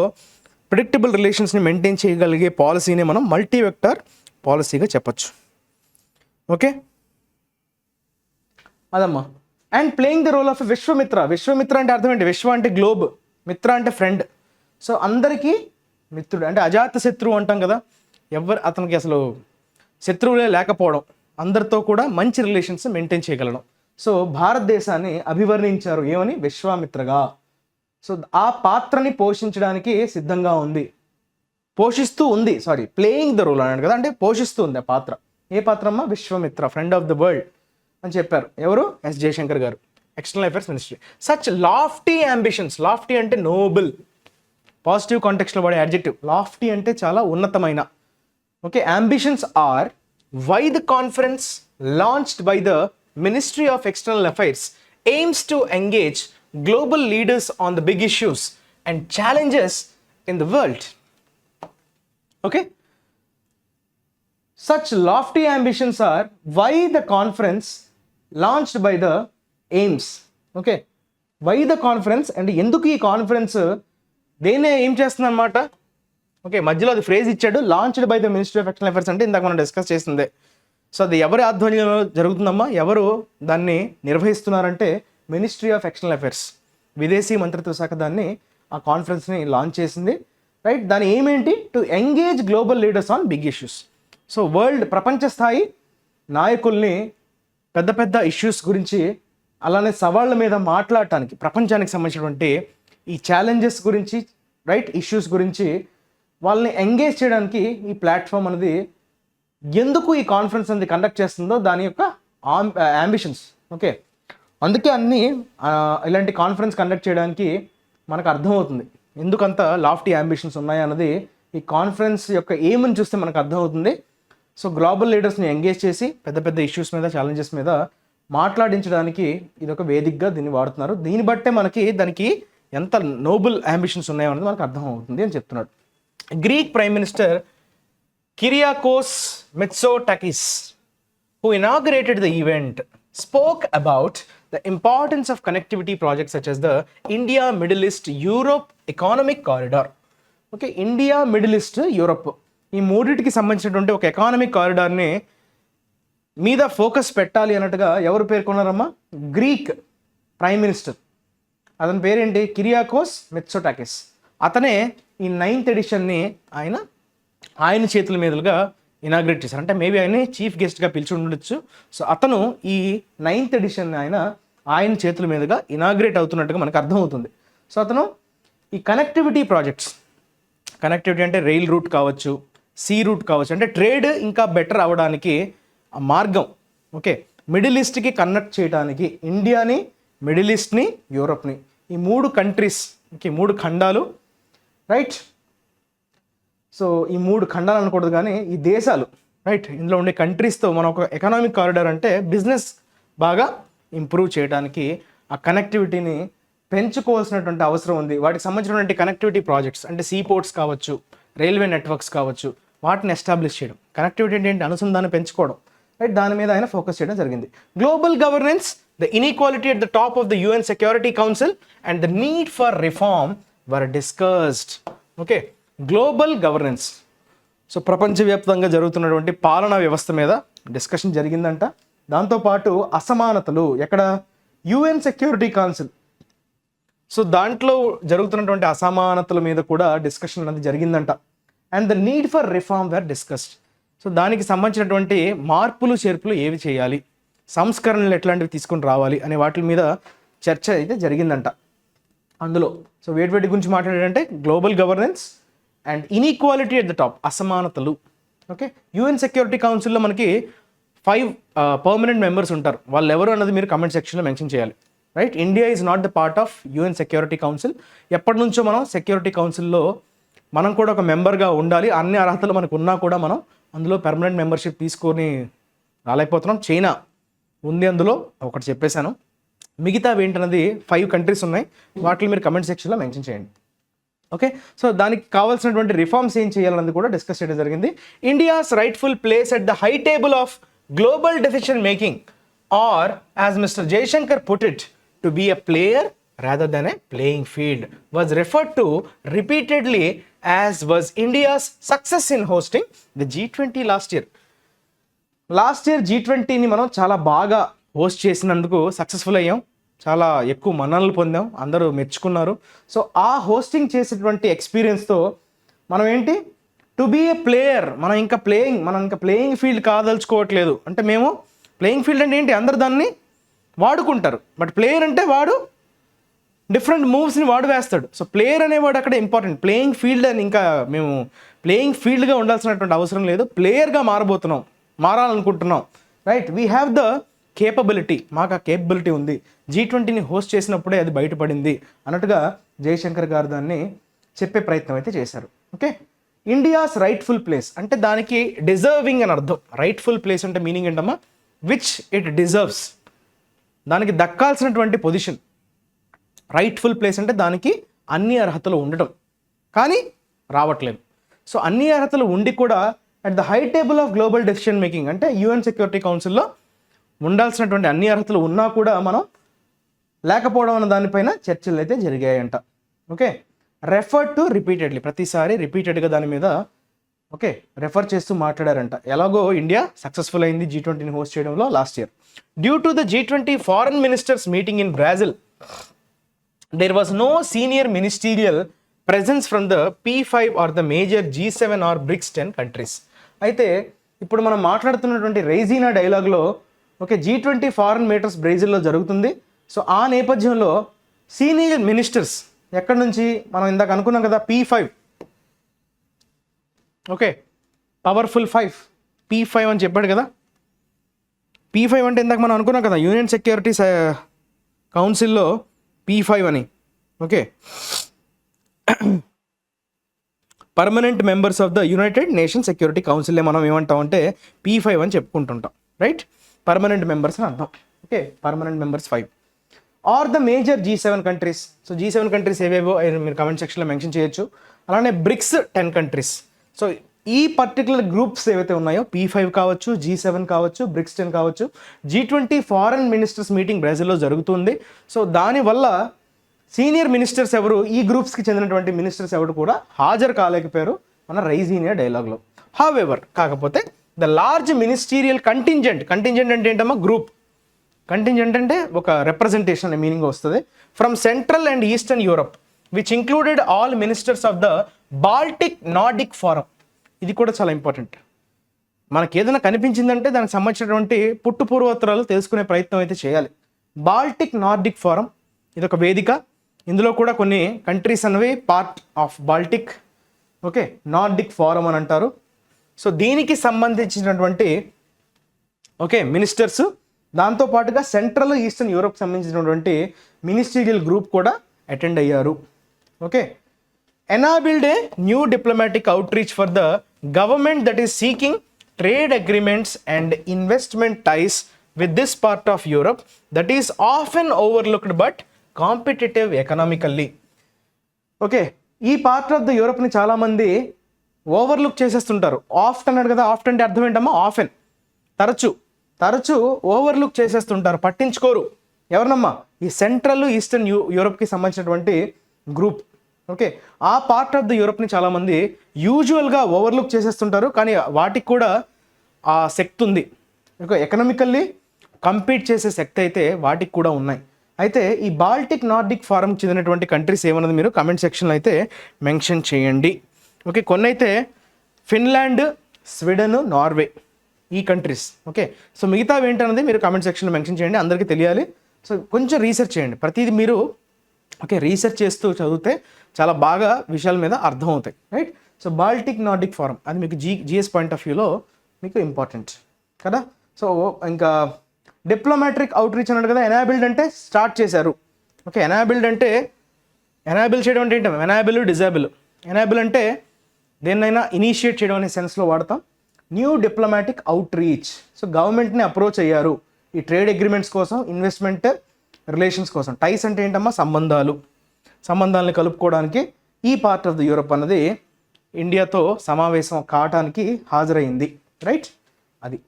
ప్రిడిక్టబుల్ రిలేషన్స్ని మెయింటైన్ చేయగలిగే పాలసీని మనం మల్టీ వెక్టార్ పాలసీగా చెప్పచ్చు. ఓకే, అదమ్మా. And playing the role of Vishwamitra. Vishwamitra అంటే అర్థం ఏంటి, విశ్వ అంటే గ్లోబ్, మిత్ర అంటే ఫ్రెండ్. సో అందరికీ మిత్రుడు అంటే అజాత శత్రువు అంటాం కదా, అతనికి అసలు శత్రువులే లేకపోవడం, అందరితో కూడా మంచి రిలేషన్స్ మెయింటైన్ చేయగలడం. సో భారతదేశాన్ని అభివర్ణించారు ఏమని, విశ్వామిత్రగా. సో ఆ పాత్రని పోషించడానికి సిద్ధంగా ఉంది, పోషిస్తూ ఉంది, ప్లేయింగ్ ద రోల్ అన్నాడు కదా, అంటే పోషిస్తూ ఉంది ఆ పాత్ర. ఏ పాత్ర అమ్మా, Vishwamitra, friend of the world అని చెప్పారు ఎవరు, ఎస్ జయశంకర్ గారు, external affairs ministry. Such lofty ambitions, lofty అంటే నోబుల్, పాజిటివ్ కాంటెక్స్లో వాడే అడ్జెక్టివ్. లాఫ్టీ అంటే చాలా ఉన్నతమైన. Okay, ambitions are why the conference launched by the ministry of external affairs aims to engage global leaders on the big issues and challenges in the world. Okay, such lofty ambitions are why the conference launched by the aims. Okay, why the conference and ఎందుకు ఈ conference దేన్నే ఏం చేస్తుంది అనమాట. Okay, మధ్యలో అది phrase ఇచ్చాడు, launched by the ministry of external affairs అంటే ఇందాక మనం డిస్కస్ చేసిందే. సో అది ఎవరి ఆధ్వర్యంలో జరుగుతుందమ్మా, ఎవరు దాన్ని నిర్వహిస్తున్నారంటే మినిస్ట్రీ ఆఫ్ ఎక్స్టర్నల్ అఫైర్స్, విదేశీ మంత్రిత్వ శాఖ దాన్ని ఆ కాన్ఫరెన్స్ని లాంచ్ చేసింది, రైట్. దాని ఏమేంటి, to engage global leaders on big issues. So ప్రపంచ స్థాయి నాయకుల్ని పెద్ద పెద్ద ఇష్యూస్ గురించి, అలానే సవాళ్ళ మీద మాట్లాడటానికి, ప్రపంచానికి సంబంధించినటువంటి ఈ ఛాలెంజెస్ గురించి, రైట్, ఇష్యూస్ గురించి వాళ్ళని ఎంగేజ్ చేయడానికి ఈ ప్లాట్ఫామ్ అనేది, ఎందుకు ఈ కాన్ఫరెన్స్ అనేది కండక్ట్ చేస్తుందో దాని యొక్క అంబిషన్స్. ఓకే, అందుకే అన్ని ఇలాంటి కాన్ఫరెన్స్ కండక్ట్ చేయడానికి మనకు అర్థమవుతుంది ఎందుకంత లాఫ్టీ అంబిషన్స్ ఉన్నాయి అన్నది. ఈ కాన్ఫరెన్స్ యొక్క ఎయిమ్ని చూస్తే మనకు అర్థమవుతుంది. సో గ్లోబల్ లీడర్స్ని ఎంగేజ్ చేసి పెద్ద పెద్ద ఇష్యూస్ మీద, ఛాలెంజెస్ మీద మాట్లాడించడానికి ఇది ఒక వేదికగా దీన్ని వాడుతున్నారు. దీన్ని బట్టే మనకి దానికి ఎంత నోబుల్ అంబిషన్స్ ఉన్నాయో అనేది మనకు అర్థమవుతుంది అని చెప్తున్నాడు. Greek prime minister Kyriakos Mitsotakis, who inaugurated the event, spoke about the importance of connectivity projects such as the India, Middle East, Europe Economic Corridor. Okay, India, Middle East, Europe ఈ మూడింటికి సంబంధించినటువంటి ఒక ఎకానమిక్ కారిడార్ని మీద focus పెట్టాలి అన్నట్టుగా ఎవరు పేర్కొన్నారమ్మా, Greek prime minister. అతని పేరేంటి? కిరియాకోస్ మిత్సోటాకిస్. అతనే ఈ 9th ఎడిషన్ని ఆయన చేతుల మీదుగా ఇనాగ్రేట్ చేశారు. అంటే మేబీ ఆయన చీఫ్ గెస్ట్గా పిలిచి ఉండొచ్చు. సో అతను ఈ 9th ఎడిషన్ ఆయన చేతుల మీదుగా ఇనాగ్రేట్ అవుతున్నట్టుగా మనకు అర్థమవుతుంది. సో అతను ఈ కనెక్టివిటీ ప్రాజెక్ట్స్, కనెక్టివిటీ అంటే రైల్ రూట్ కావచ్చు, సీ రూట్ కావచ్చు, అంటే ట్రేడ్ ఇంకా బెటర్ అవ్వడానికి ఆ మార్గం, ఓకే, మిడిల్ ఈస్ట్కి కనెక్ట్ చేయడానికి ఇండియాని, మిడిల్ ఈస్ట్ని, యూరోప్ని, ఈ 3 కంట్రీస్, ఓకే, 3 ఖండాలు, రైట్. సో ఈ 3 ఖండాలు అనకూడదు కానీ ఈ దేశాలు, రైట్, ఇందులో ఉండే కంట్రీస్తో మనం ఒక ఎకనామిక్ కారిడార్ అంటే బిజినెస్ బాగా ఇంప్రూవ్ చేయడానికి ఆ కనెక్టివిటీని పెంచుకోవాల్సినటువంటి అవసరం ఉంది. వాటికి సంబంధించినటువంటి కనెక్టివిటీ ప్రాజెక్ట్స్ అంటే సీ పోర్ట్స్ కావచ్చు, రైల్వే నెట్వర్క్స్ కావచ్చు, వాటిని ఎస్టాబ్లిష్ చేయడం. కనెక్టివిటీ ఏంటి? అనుసంధానం పెంచుకోవడం, రైట్. దాని మీద ఆయన ఫోకస్ చేయడం జరిగింది. Global governance, the inequality at the top of the UN security council and the need for reform were discussed. Okay, global governance. So ప్రపంచవ్యాప్తంగా జరుగుతున్నటువంటి పాలనా వ్యవస్థ మీద డిస్కషన్ జరిగిందంట. దాంతోపాటు అసమానతలు ఎక్కడ? UN security council. సో దాంట్లో జరుగుతున్నటువంటి అసమానతల మీద కూడా డిస్కషన్ అనేది జరిగిందంట. And the need for reform were discussed. So దానికి సంబంధించినటువంటి మార్పులు చేర్పులు ఏవి చేయాలి, సంస్కరణలు ఎట్లాంటివి తీసుకొని రావాలి అనే వాటి మీద చర్చ అయితే జరిగిందంట అందులో. సో వేటి గురించి మాట్లాడారంటే global governance and inequality at the top, అసమానతలు. ఓకే, యుఎన్ సెక్యూరిటీ కౌన్సిల్లో మనకి 5 పర్మనెంట్ మెంబర్స్ ఉంటారు. వాళ్ళు ఎవరు అన్నది మీరు కమెంట్ సెక్షన్లో మెన్షన్ చేయాలి, right. India is not the part of UN security council. ఎప్పటి నుంచో మనం సెక్యూరిటీ కౌన్సిల్లో మనం కూడా ఒక మెంబర్గా ఉండాలి. అన్ని అర్హతలు మనకు ఉన్నా కూడా మనం అందులో పర్మనెంట్ మెంబర్షిప్ తీసుకొని రాలేకపోతున్నాం. చైనా ఉంది అందులో, ఒకటి చెప్పేశాను. మిగతా ఏంటన్నది 5 కంట్రీస్ ఉన్నాయి. వాటిని మీరు కమెంట్ సెక్షన్లో మెన్షన్ చేయండి. ఓకే, సో దానికి కావాల్సినటువంటి రిఫార్మ్స్ ఏం చేయాలన్నది కూడా డిస్కస్ చేయడం జరిగింది. India's rightful place at the high table of global decision making, or as Mr Jaishankar put it, to be a player rather than a playing field, was referred to repeatedly as was India's success in hosting the G20 last year. Last year G20ని మనం చాలా బాగా host చేసినందుకు successful అయ్యాం. చాలా ఎక్కువ మన్ననలు పొందాం, అందరూ మెచ్చుకున్నారు. సో ఆ హోస్టింగ్ చేసేటువంటి ఎక్స్పీరియన్స్తో మనం ఏంటి, టు బీ ఏ ప్లేయర్, మనం ఇంకా ప్లేయింగ్ ఫీల్డ్ కాదలుచుకోవట్లేదు. అంటే మేము ప్లేయింగ్ ఫీల్డ్ అంటే ఏంటి, అందరు దాన్ని వాడుకుంటారు. బట్ ప్లేయర్ అంటే వాడు డిఫరెంట్ మూవ్స్ని వాడు వేస్తాడు. సో ప్లేయర్ అనేవాడు అక్కడ ఇంపార్టెంట్. ప్లేయింగ్ ఫీల్డ్ అని ఇంకా మేము ప్లేయింగ్ ఫీల్డ్గా ఉండాల్సినటువంటి అవసరం లేదు, ప్లేయర్గా మారాలనుకుంటున్నాం, right. We have the capability, మాకు ఆ కేపబిలిటీ ఉంది. G20ని హోస్ట్ చేసినప్పుడే అది బయటపడింది అన్నట్టుగా జయశంకర్ గారు దాన్ని చెప్పే ప్రయత్నం అయితే చేశారు. ఓకే, ఇండియాస్ రైట్ఫుల్ ప్లేస్ అంటే దానికి డిజర్వింగ్ అని అర్థం. రైట్ఫుల్ ప్లేస్ అంటే మీనింగ్ ఏంటమ్మా, విచ్ ఇట్ డిజర్వ్స్, దానికి దక్కాల్సినటువంటి పొజిషన్. రైట్ఫుల్ ప్లేస్ అంటే దానికి అన్ని అర్హతలు ఉండటం, కానీ రావట్లేదు. సో అన్ని అర్హతలు ఉండి కూడా at the high table of global decision making అంటే యుఎన్ సెక్యూరిటీ కౌన్సిల్లో ఉండాల్సినటువంటి అన్ని అర్హతలు ఉన్నా కూడా మనం లేకపోవడం అన్న దానిపైన చర్చలు అయితే జరిగాయంట. ఓకే, రెఫర్ టు రిపీటెడ్లీ, ప్రతిసారి రిపీటెడ్గా దాని మీద ఓకే రెఫర్ చేస్తూ మాట్లాడారంట. ఎలాగో ఇండియా సక్సెస్ఫుల్ అయింది G20ని హోస్ట్ చేయడంలో last year. Due to the G20 foreign ministers meeting in Brazil, there was no senior ministerial presence from the P5 or the major G7 or BRICS 10 countries. అయితే ఇప్పుడు మనం మాట్లాడుతున్నటువంటి రైజీనా డైలాగ్లో okay G20 foreign ministers బ్రెజిల్లో జరుగుతుంది. So ఆ నేపథ్యంలో senior ministers ఎక్కడి నుంచి, మనం ఇందాక అనుకున్నాం కదా P5, ఓకే పవర్ఫుల్ 5, P5 అని చెప్పాడు కదా. P5 అంటే ఇందాక మనం అనుకున్నాం కదా యూనియన్ సెక్యూరిటీ కౌన్సిల్లో P5 అని. Okay, permanent members of the United nation security council మనం ఏమంటాం అంటే P5 అని చెప్పుకుంటుంటాం, రైట్. పర్మనెంట్ మెంబర్స్ అని అర్థం. Okay, permanent members 5 are the major G7 countries. So G7 countries ఏవేవో మీరు కమెంట్ సెక్షన్లో మెన్షన్ చేయొచ్చు. అలానే బ్రిక్స్ 10 కంట్రీస్. సో ఈ పర్టికులర్ గ్రూప్స్ ఏవైతే ఉన్నాయో P5 కావచ్చు, G7 కావచ్చు, బ్రిక్స్ 10 కావచ్చు, G20 ఫారెన్ మినిస్టర్స్ మీటింగ్ బ్రెజిల్లో జరుగుతుంది. సో దానివల్ల సీనియర్ మినిస్టర్స్ ఎవరు, ఈ గ్రూప్స్కి చెందినటువంటి మినిస్టర్స్ ఎవరు కూడా హాజరు కాలేకపోయారు మన రైజీనియా డైలాగ్లో. హౌఎవర్, కాకపోతే ద లార్జ్ మినిస్టీరియల్ కంటింజెంట్ అంటే ఏంటమ్మా, గ్రూప్, కంటింజెంట్ అంటే ఒక రిప్రజెంటేషన్ అనే మీనింగ్ వస్తుంది. From central and eastern Europe which included all ministers of the Baltic Nordic forum. ఇది కూడా చాలా ఇంపార్టెంట్. మనకి ఏదైనా కనిపించిందంటే దానికి సంబంధించినటువంటి పుట్టు పూర్వోత్తరాలు తెలుసుకునే ప్రయత్నం అయితే చేయాలి. బాల్టిక్ నార్డిక్ ఫోరం ఇది ఒక వేదిక. ఇందులో కూడా కొన్ని కంట్రీస్ అనేవి part of Baltic, okay, Nordic forum అని అంటారు. సో దీనికి సంబంధించినటువంటి ఓకే మినిస్టర్స్, దాంతోపాటుగా సెంట్రల్ ఈస్టర్న్ యూరోప్ సంబంధించినటువంటి మినిస్టీరియల్ గ్రూప్ కూడా అటెండ్ అయ్యారు. Okay, enabled a new diplomatic outreach for the government that is seeking trade agreements and investment ties with this part of Europe that is often overlooked but competitive economically. Okay, ఈ part of the యూరోప్ని చాలామంది overlook చేసేస్తుంటారు. ఆఫ్ట్ అన్నాడు కదా, ఆఫ్ట్ అంటే అర్థం ఏంటమ్మా? Often, తరచు overlook చేసేస్తుంటారు, పట్టించుకోరు. ఎవరినమ్మా? ఈ సెంట్రల్ ఈస్టర్న్ యూరోప్కి సంబంధించినటువంటి గ్రూప్. ఓకే, ఆ పార్ట్ ఆఫ్ ద యూరోప్ని చాలామంది యూజువల్గా ఓవర్లుక్ చేసేస్తుంటారు, కానీ వాటికి కూడా ఆ శక్తి ఉంది. ఓకే, ఎకనామికల్లీ కంపీట్ చేసే శక్తి అయితే వాటికి కూడా ఉన్నాయి. అయితే ఈ బాల్టిక్ నార్డిక్ ఫోరంకి చెందినటువంటి కంట్రీస్ ఏమన్నది మీరు కమెంట్ సెక్షన్లో అయితే మెన్షన్ చేయండి. ఓకే, కొన్ని అయితే ఫిన్లాండ్, స్వీడన్, నార్వే, ఈ కంట్రీస్. ఓకే, సో మిగతావి ఏంటన్నది మీరు కామెంట్ సెక్షన్లో మెన్షన్ చేయండి, అందరికీ తెలియాలి. సో కొంచెం రీసెర్చ్ చేయండి, ప్రతిదీ మీరు ఓకే రీసెర్చ్ చేస్తూ చదివితే చాలా బాగా విషయాల మీద అర్థం అవుతాయి, right? So Baltic Nordic forum అది మీకు జిఎస్ పాయింట్ ఆఫ్ వ్యూలో మీకు ఇంపార్టెంట్ కదా. సో ఇంకా డిప్లొమాటిక్ అవుట్రీచ్ అన్నాడు కదా, ఎనాబిల్డ్ అంటే స్టార్ట్ చేశారు. ఓకే, ఎనాబిల్డ్ అంటే ఎనాబిల్ చేయడం అంటే ఏంటో, ఎనాబిల్, డిజాబిల్. ఎనాబిల్ అంటే దేన్నైనా ఇనిషియేట్ చేయడం అనే సెన్స్లో వాడతాం. న్యూ డిప్లొమాటిక్ అవుట్రీచ్, సో గవర్నమెంట్ని అప్రోచ్ అయ్యారు ఈ ట్రేడ్ అగ్రిమెంట్స్ కోసం, ఇన్వెస్ట్మెంట్ రిలేషన్స్ కోసం. టైస్ అంటే ఏంటమ్మా? సంబంధాలని కలుపుకోవడానికి ఈ పార్ట్ ఆఫ్ ద యూరోప్ అన్నది ఇండియాతో సమావేశం కావటానికి హాజరైంది, రైట్? అది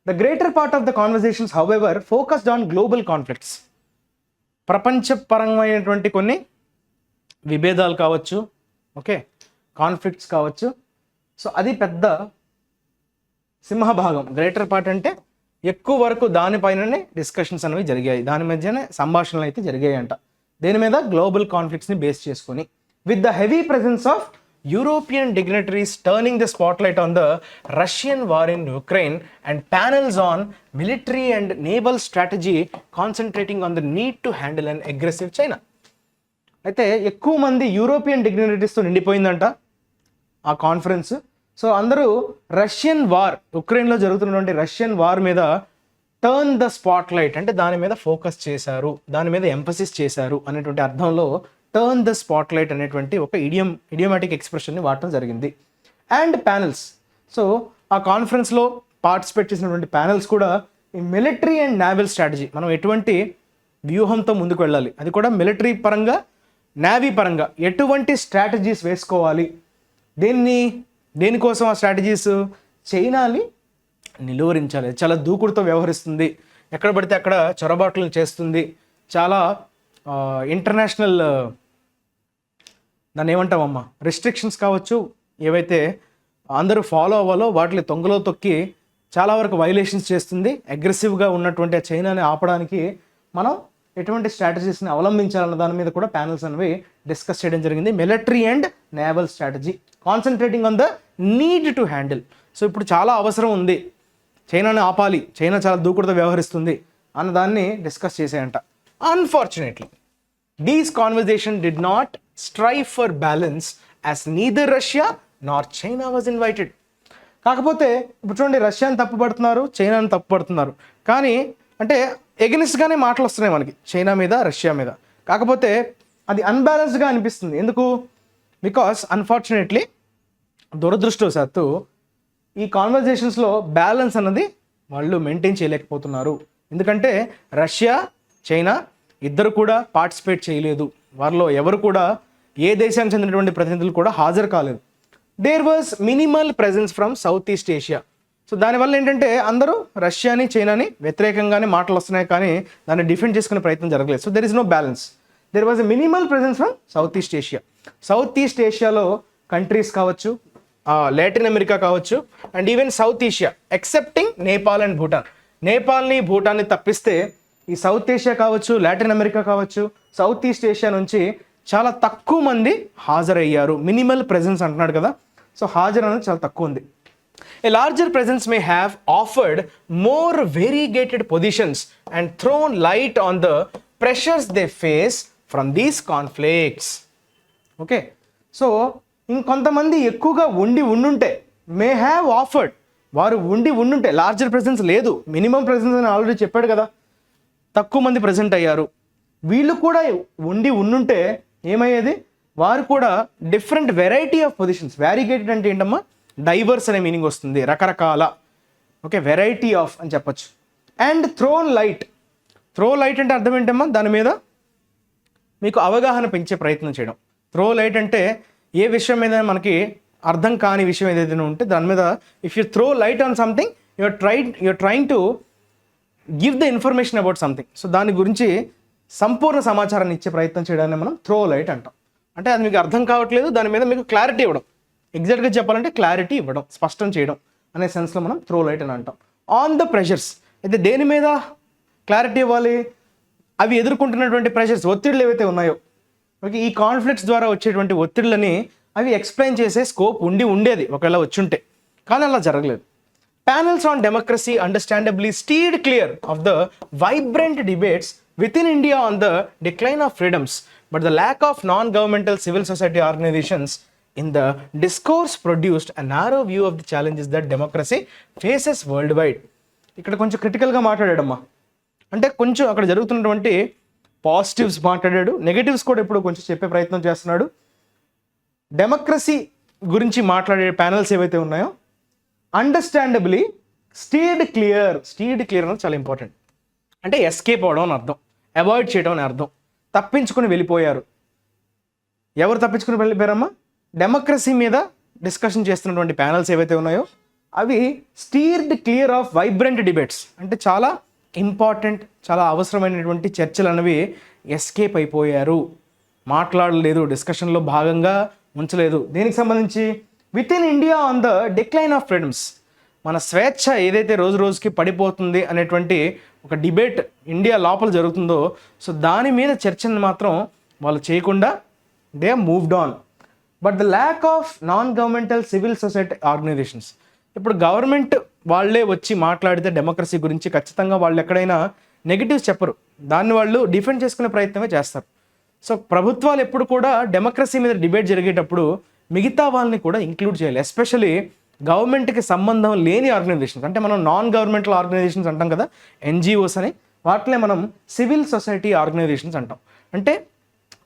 the greater part of the conversations however focused on global conflicts. ప్రపంచపరమైనటువంటి కొన్ని విభేదాలు కావచ్చు, ఓకే, కాన్ఫ్లిక్ట్స్ కావచ్చు. సో అది పెద్ద సింహభాగం. గ్రేటర్ పార్ట్ అంటే ఎక్కువ వరకు దానిపైననే డిస్కషన్స్ అనేవి జరిగాయి, దాని మధ్యనే సంభాషణలు అయితే జరిగాయి అంట. దేని మీద? గ్లోబల్ కాన్ఫ్లిక్ట్స్ని బేస్ చేసుకొని. With the heavy presence of European dignitaries turning the spotlight on the Russian war in Ukraine and panels on military and naval strategy concentrating on the need to handle and aggressive China. అయితే ఎక్కువ మంది European డిగ్నిటరీస్తో నిండిపోయిందంట ఆ conference. So అందరూ Russian war, ఉక్రెయిన్లో జరుగుతున్నటువంటి Russian war మీద turn the spotlight అంటే దాని మీద ఫోకస్ చేశారు, దాని మీద ఎంఫసిస్ చేశారు అనేటువంటి అర్థంలో టర్న్ ద స్పాట్లైట్ అనేటువంటి ఒక ఇడియోమాటిక్ ఎక్స్ప్రెషన్ని వాడటం జరిగింది. అండ్ ప్యానల్స్, సో ఆ కాన్ఫరెన్స్లో పార్టిసిపేట్ చేసినటువంటి ప్యానల్స్ కూడా ఈ మిలిటరీ అండ్ నేవల్ స్ట్రాటజీ, మనం ఎటువంటి వ్యూహంతో ముందుకు వెళ్ళాలి, అది కూడా మిలిటరీ పరంగా, నేవీ పరంగా ఎటువంటి స్ట్రాటజీస్ వేసుకోవాలి, దేనికోసం ఆ స్ట్రాటజీస్, చైనాని నిలువరించాలి. చాలా దూకుడుతో వ్యవహరిస్తుంది, ఎక్కడ పడితే అక్కడ చొరబాట్లు చేస్తుంది, చాలా ఇంటర్నేషనల్ దాన్ని ఏమంటామమ్మా రెస్ట్రిక్షన్స్ కావచ్చు, ఏవైతే అందరూ ఫాలో అవ్వాలో వాటిని తొంగలో తొక్కి చాలా వరకు వైలేషన్స్ చేస్తుంది. అగ్రెసివ్గా ఉన్నటువంటి ఆ చైనాని ఆపడానికి మనం ఎటువంటి స్ట్రాటజీస్ని అవలంబించాలన్న దాని మీద కూడా ప్యానల్స్ అనేవి డిస్కస్ చేయడం జరిగింది. Military and naval strategy concentrating on the need to handle. So ఇప్పుడు చాలా అవసరం ఉంది, చైనాని ఆపాలి, చైనా చాలా దూకుడుతో వ్యవహరిస్తుంది అన్న దాన్ని డిస్కస్ చేసేయంట. Unfortunately these conversation did not strive for balance as neither Russia nor China was invited. కాకపోతే ఇప్పుడు చూడండి, రష్యాని తప్పుపడుతున్నారు, చైనాని తప్పుపడుతున్నారు, కానీ అంటే ఎగనిస్ట్గానే మాటలు వస్తున్నాయి మనకి చైనా మీద, రష్యా మీద. కాకపోతే అది అన్బ్యాలెన్స్డ్గా అనిపిస్తుంది. ఎందుకు? బికాస్ అన్ఫార్చునేట్లీ, దురదృష్టవశాత్తు ఈ కాన్వర్జేషన్స్లో బ్యాలెన్స్ అన్నది వాళ్ళు మెయింటైన్ చేయలేకపోతున్నారు. ఎందుకంటే రష్యా, చైనా ఇద్దరు కూడా పార్టిసిపేట్ చేయలేదు, వారిలో ఎవరు కూడా, ఏ దేశానికి చెందినటువంటి ప్రతినిధులు కూడా హాజరు కాలేదు. There was minimal presence from South East Asia. So దానివల్ల ఏంటంటే అందరూ రష్యాని, చైనాని వ్యతిరేకంగానే మాటలు వస్తున్నాయి, కానీ దాన్ని డిఫెండ్ చేసుకునే ప్రయత్నం జరగలేదు. So there is no balance. There was a minimal presence from South East Asia. South East ఏషియాలో కంట్రీస్ కావచ్చు, లాటిన్ అమెరికా కావచ్చు, and even South Asia excepting Nepal and Bhutan. నేపాల్ని, భూటాన్ని తప్పిస్తే ఈ సౌత్ ఏషియా కావచ్చు, లాటిన్ అమెరికా కావచ్చు, సౌత్ ఈస్ట్ ఏషియా నుంచి చాలా తక్కువ మంది హాజరయ్యారు. మినిమల్ ప్రెజెన్స్ అంటున్నాడు కదా, సో హాజరు అనేది చాలా తక్కువ ఉంది. A larger presence may have offered more variegated positions and thrown light on the pressures they face from these conflicts. Okay, so ఇంకొంతమంది ఎక్కువగా ఉండుంటే మే హ్యావ్ ఆఫర్డ్, వారు ఉండుంటే, లార్జర్ ప్రెజెన్స్ లేదు, మినిమం ప్రెజెన్స్ అని ఆల్రెడీ చెప్పాడు కదా, తక్కువ మంది ప్రజెంట్ అయ్యారు. వీళ్ళు కూడా ఉండుంటే ఏమయ్యేది, వారు కూడా different variety of positions, variegated అంటే ఏంటమ్మా, డైవర్స్ అనే మీనింగ్ వస్తుంది, రకరకాల, ఓకే, వెరైటీ ఆఫ్ అని చెప్పచ్చు. అండ్ థ్రోన్ లైట్ అంటే అర్థం ఏంటమ్మా, దాని మీద మీకు అవగాహన పెంచే ప్రయత్నం చేయడం. త్రో లైట్ అంటే ఏ విషయం మీద మనకి అర్థం కాని విషయం ఏదైతే ఉంటే దాని మీద if you throw light on something you're trying to give the information about something. So దాని గురించి సంపూర్ణ సమాచారాన్ని ఇచ్చే ప్రయత్నం చేయడాన్ని మనం త్రో లైట్ అంటాం. అంటే అది మీకు అర్థం కావట్లేదు, దాని మీద మీకు క్లారిటీ ఇవ్వడం, ఎగ్జాక్ట్గా చెప్పాలంటే క్లారిటీ ఇవ్వడం, స్పష్టం చేయడం అనే సెన్స్లో మనం త్రో లైట్ అని అంటాం. ఆన్ ద ప్రెషర్స్ అయితే దేని మీద క్లారిటీ ఇవ్వాలి, అవి ఎదుర్కొంటున్నటువంటి ప్రెషర్స్, ఒత్తిడులు ఏవైతే ఉన్నాయో, ఓకే, ఈ కాన్ఫ్లిక్ట్స్ ద్వారా వచ్చేటువంటి ఒత్తిళ్ళని అవి ఎక్స్ప్లెయిన్ చేసే స్కోప్ ఉండేది ఒకవేళ వచ్చుంటే, కానీ అలా జరగలేదు. Panels on democracy understandably steered clear of the vibrant debates within India on the decline of freedoms, but the lack of non-governmental civil society organizations in the discourse produced a narrow view of the challenges that democracy faces worldwide. ఇక్కడ కొంచెం క్రిటికల్గా మాట్లాడాడమ్మా, అంటే కొంచెం అక్కడ జరుగుతున్నటువంటి positives మాట్లాడాడు, negatives కూడా ఇప్పుడు కొంచెం చెప్పే ప్రయత్నం చేస్తున్నాడు. డెమోక్రసీ గురించి మాట్లాడే ప్యానల్స్ ఏవైతే ఉన్నాయో అండర్స్టాండబుల్లీ స్టీర్డ్ క్లియర్ అనేది చాలా ఇంపార్టెంట్. అంటే ఎస్కేప్ అవడం అని అర్థం, అవాయిడ్ చేయడం అని అర్థం, తప్పించుకుని వెళ్ళిపోయారు. ఎవరు తప్పించుకుని వెళ్ళిపోయారమ్మా, డెమోక్రసీ మీద డిస్కషన్ చేస్తున్నటువంటి ప్యానల్స్ ఏవైతే ఉన్నాయో అవి steered clear of vibrant debates, అంటే చాలా ఇంపార్టెంట్, చాలా అవసరమైనటువంటి చర్చలు అనేవి ఎస్కేప్ అయిపోయారు, మాట్లాడలేదు, డిస్కషన్లో భాగంగా ఉంచలేదు. దేనికి సంబంధించి, with in India on the decline of freedoms, మన స్వేచ్ఛ ఏదైతే రోజు రోజుకి పడిపోతుంది అనేటువంటి ఒక డిబేట్ ఇండియా లోపల జరుగుతుందో, సో దాని మీద చర్చను మాత్రం వాళ్ళు చేయకుండా they moved on. But the lack of non governmental civil society organisations, ఇప్పుడు గవర్నమెంట్ వాళ్ళే వచ్చి మాట్లాడితే డెమోక్రసీ గురించి ఖచ్చితంగా వాళ్ళు ఎక్కడైనా నెగిటివ్స్ చెప్పరు, దాన్ని వాళ్ళు డిఫెండ్ చేసుకునే ప్రయత్నమే చేస్తారు. సో ప్రభుత్వాలు ఎప్పుడు కూడా డెమోక్రసీ మీద డిబేట్ జరిగేటప్పుడు మిగతా వాళ్ళని కూడా ఇంక్లూడ్ చేయాలి, ఎస్పెషలీ గవర్నమెంట్కి సంబంధం లేని ఆర్గనైజేషన్స్, అంటే మనం నాన్ గవర్నమెంటల్ ఆర్గనైజేషన్స్ అంటాం కదా, ఎన్జిఓస్ అని, వాటినే మనం సివిల్ సొసైటీ ఆర్గనైజేషన్స్ అంటాం. అంటే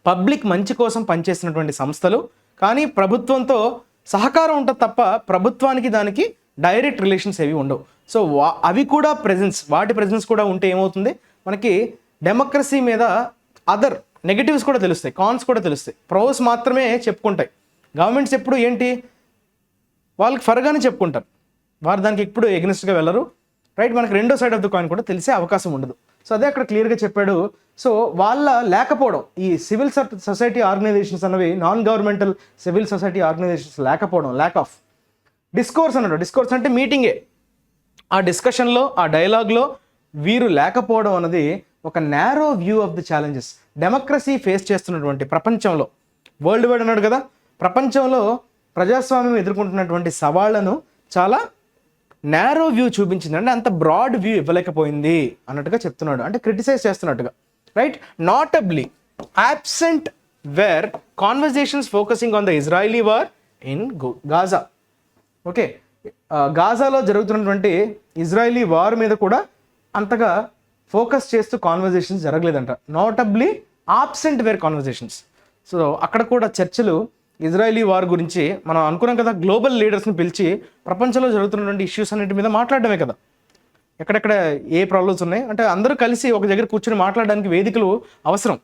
పబ్లిక్ మంచి కోసం పనిచేస్తున్నటువంటి సంస్థలు, కానీ ప్రభుత్వంతో సహకారం ఉంటుంది తప్ప ప్రభుత్వానికి దానికి డైరెక్ట్ రిలేషన్స్ ఏవి ఉండవు. సో అవి కూడా వాటి ప్రెజెన్స్ కూడా ఉంటే ఏమవుతుంది, మనకి డెమోక్రసీ మీద అదర్ నెగటివ్స్ కూడా తెలుస్తాయి, కాన్స్ కూడా తెలుస్తాయి. ప్రోస్ మాత్రమే చెప్పుకుంటాయి. గవర్నమెంట్స్ ఎప్పుడు ఏంటి, వాళ్ళకి ఫర్గానే చెప్పుకుంటారు, వారు దానికి ఎప్పుడు ఎగ్నెస్ట్గా వెళ్ళరు, రైట్. మనకి రెండో సైడ్ ఆఫ్ ద కాయిన్ కూడా తెలిసే అవకాశం ఉండదు. సో అదే అక్కడ క్లియర్గా చెప్పాడు. సో వాళ్ళ లేకపోవడం, ఈ సివిల్ సొసైటీ ఆర్గనైజేషన్స్ అనేవి, non governmental civil society organisations లేకపోవడం, ల్యాక్ ఆఫ్ డిస్కోర్స్ అన్నాడు. డిస్కోర్స్ అంటే మీటింగే, ఆ డిస్కషన్లో, ఆ డైలాగ్లో వీరు లేకపోవడం అన్నది ఒక narrow view of the challenges democracy face చేస్తున్నటువంటి ప్రపంచంలో, వరల్డ్ వైడ్ అన్నాడు కదా, ప్రపంచంలో ప్రజాస్వామ్యం ఎదుర్కొంటున్నటువంటి సవాళ్లను చాలా నేరో వ్యూ చూపించింది, అంటే అంత బ్రాడ్ వ్యూ ఇవ్వలేకపోయింది అన్నట్టుగా చెప్తున్నాడు, అంటే క్రిటిసైజ్ చేస్తున్నట్టుగా, right. నాటబ్లీ absent were conversations focusing on the Israeli war in Gaza. ఓకే, గాజాలో జరుగుతున్నటువంటి ఇజ్రాయిలీ వార్ మీద కూడా అంతగా ఫోకస్ చేస్తూ కాన్వర్జేషన్స్ జరగలేదంట. Notably absent were conversations. So అక్కడ కూడా చర్చలు ఇజ్రాయిలీ వార్ గురించి మనం అనుకున్నాం కదా, గ్లోబల్ లీడర్స్ని పిలిచి ప్రపంచంలో జరుగుతున్నటువంటి ఇష్యూస్ అన్నిటి మీద మాట్లాడడమే కదా, ఎక్కడెక్కడ ఏ ప్రాబ్లమ్స్ ఉన్నాయి అంటే అందరూ కలిసి ఒక దగ్గర కూర్చొని మాట్లాడడానికి వేదికలు అవసరం.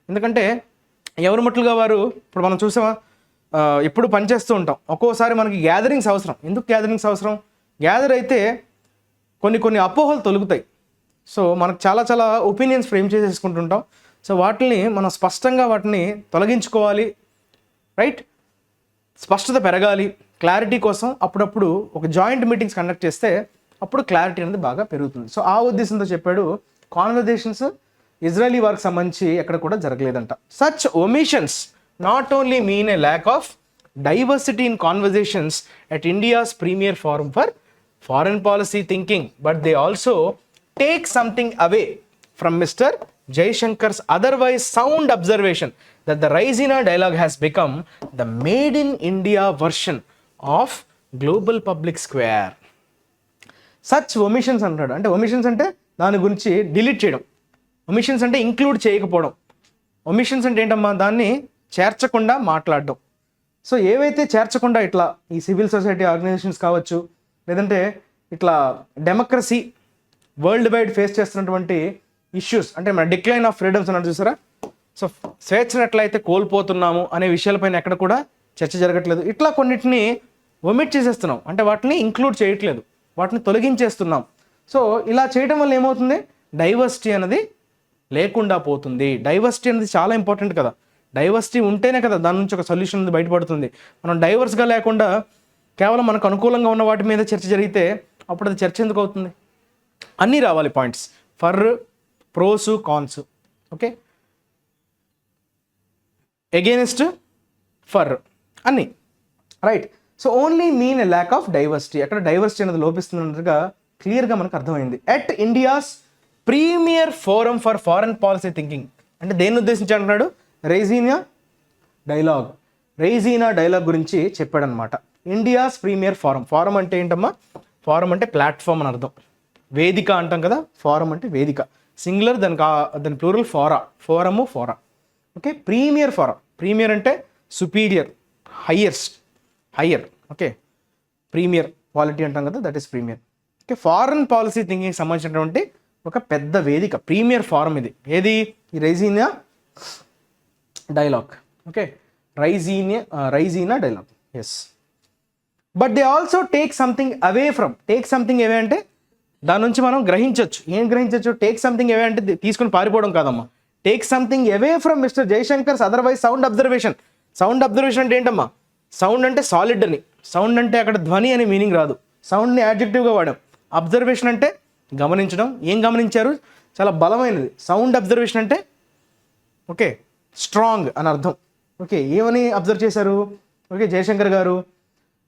ఎందుకంటే ఎవరు మట్టులుగా వారు, ఇప్పుడు మనం చూసామా, ఎప్పుడు పనిచేస్తూ ఉంటాం, ఒక్కోసారి మనకి గ్యాదరింగ్స్ అవసరం. ఎందుకు గ్యాదరింగ్స్ అవసరం, గ్యాదర్ అయితే కొన్ని అపోహలు తొలుగుతాయి. సో మనకు చాలా ఒపీనియన్స్ ఫ్రేమ్ చేసేసుకుంటుంటాం. సో వాటిని మనం స్పష్టంగా వాటిని తొలగించుకోవాలి, రైట్. స్పష్టత పెరగాలి, క్లారిటీ కోసం అప్పుడప్పుడు ఒక జాయింట్ మీటింగ్స్ కండక్ట్ చేస్తే అప్పుడు క్లారిటీ అనేది బాగా పెరుగుతుంది. సో ఆ ఉద్దేశంతో చెప్పాడు కాన్వర్జేషన్స్ ఇజ్రాయలీ వారికి సంబంధించి ఎక్కడ కూడా జరగలేదంట. Such omissions not only mean a lack of diversity in conversations at India's premier forum for foreign policy thinking, but they also take something away from Mr. Jaishankar's otherwise sound observation that the Raisina dialogue has become the made in India version of global public square. Such omissions అంటాడు. అంటే omissions అంటే దాని గురించి delete చేయడం, omissions అంటే include చేయకపోవడం, omissions అంటే ఏంటమ్మా దాన్ని చేర్చకుండా మాట్లాడడం. సో ఏవైతే చేర్చకుండా ఇట్లా ఈ సివిల్ సొసైటీ ఆర్గనైజేషన్స్ కావచ్చు, లేదంటే ఇట్లా డెమోక్రసీ వరల్డ్ వైడ్ ఫేస్ చేస్తున్నటువంటి ఇష్యూస్, అంటే మన డిక్లైన్ ఆఫ్ ఫ్రీడమ్స్ అన్నారు చూసారా. సో స్వేచ్ఛను ఎట్లయితే కోల్పోతున్నాము అనే విషయాలపైన ఎక్కడ కూడా చర్చ జరగట్లేదు. ఇట్లా కొన్నిటిని ఒమిట్ చేసేస్తున్నాం, అంటే వాటిని ఇంక్లూడ్ చేయట్లేదు, వాటిని తొలగించేస్తున్నాం. సో ఇలా చేయడం వల్ల ఏమవుతుంది, డైవర్సిటీ అనేది లేకుండా పోతుంది. డైవర్సిటీ అనేది చాలా ఇంపార్టెంట్ కదా. డైవర్సిటీ ఉంటేనే కదా దాని నుంచి ఒక సొల్యూషన్ అనేది బయటపడుతుంది. మనం డైవర్స్గా లేకుండా కేవలం మనకు అనుకూలంగా ఉన్న వాటి మీద చర్చ జరిగితే అప్పుడు అది చర్చ ఎందుకు అవుతుంది? అన్నీ రావాలి points, for, pros, cons, okay, against, for, అన్నీ right. So only mean a lack of diversity, అక్కడ డైవర్సిటీ అనేది లోపిస్తున్నట్టుగా క్లియర్గా మనకు అర్థమైంది. At India's premier forum for foreign policy thinking, అంటే దేన్ని ఉద్దేశించి అంటున్నాడు, రైజీనా డైలాగ్ గురించి చెప్పాడనమాట. ఇండియాస్ ప్రీమియర్ ఫారం, ఫారం అంటే ఏంటమ్మా, ఫారం అంటే ప్లాట్ఫామ్ అని అర్థం, వేదిక అంటాం కదా, ఫారం అంటే వేదిక, సింగులర్, దాని plural fora, forum fora, okay. Premier forum, premier అంటే superior, higher, okay, premier quality అంటాం కదా, that is premier, okay. Foreign policy thinking సంబంధించినటువంటి ఒక పెద్ద వేదిక, ప్రీమియర్ ఫారం ఇది. ఏది, ఈ Raisina dialogue, okay, Raisina dialogue, yes. But they also take something away from, take something away అంటే దాని నుంచి మనం గ్రహించవచ్చు. ఏం గ్రహించవచ్చు? టేక్ సంథింగ్ అవే అంటే తీసుకుని పారిపోవడం కాదమ్మా. Take something away from mister Jaishankar's otherwise sound observation. Sound observation అంటే ఏంటమ్మా, సౌండ్ అంటే సాలిడ్ అని, సౌండ్ అంటే అక్కడ ధ్వని అని మీనింగ్ రాదు, సౌండ్ని యాడ్జెక్టివ్గా వాడాం. అబ్జర్వేషన్ అంటే గమనించడం, ఏం గమనించారు, చాలా బలమైనది. సౌండ్ అబ్జర్వేషన్ అంటే ఓకే స్ట్రాంగ్ అని అర్థం, ఓకే. ఏమని అబ్జర్వ్ చేశారు, ఓకే, జయశంకర్ గారు,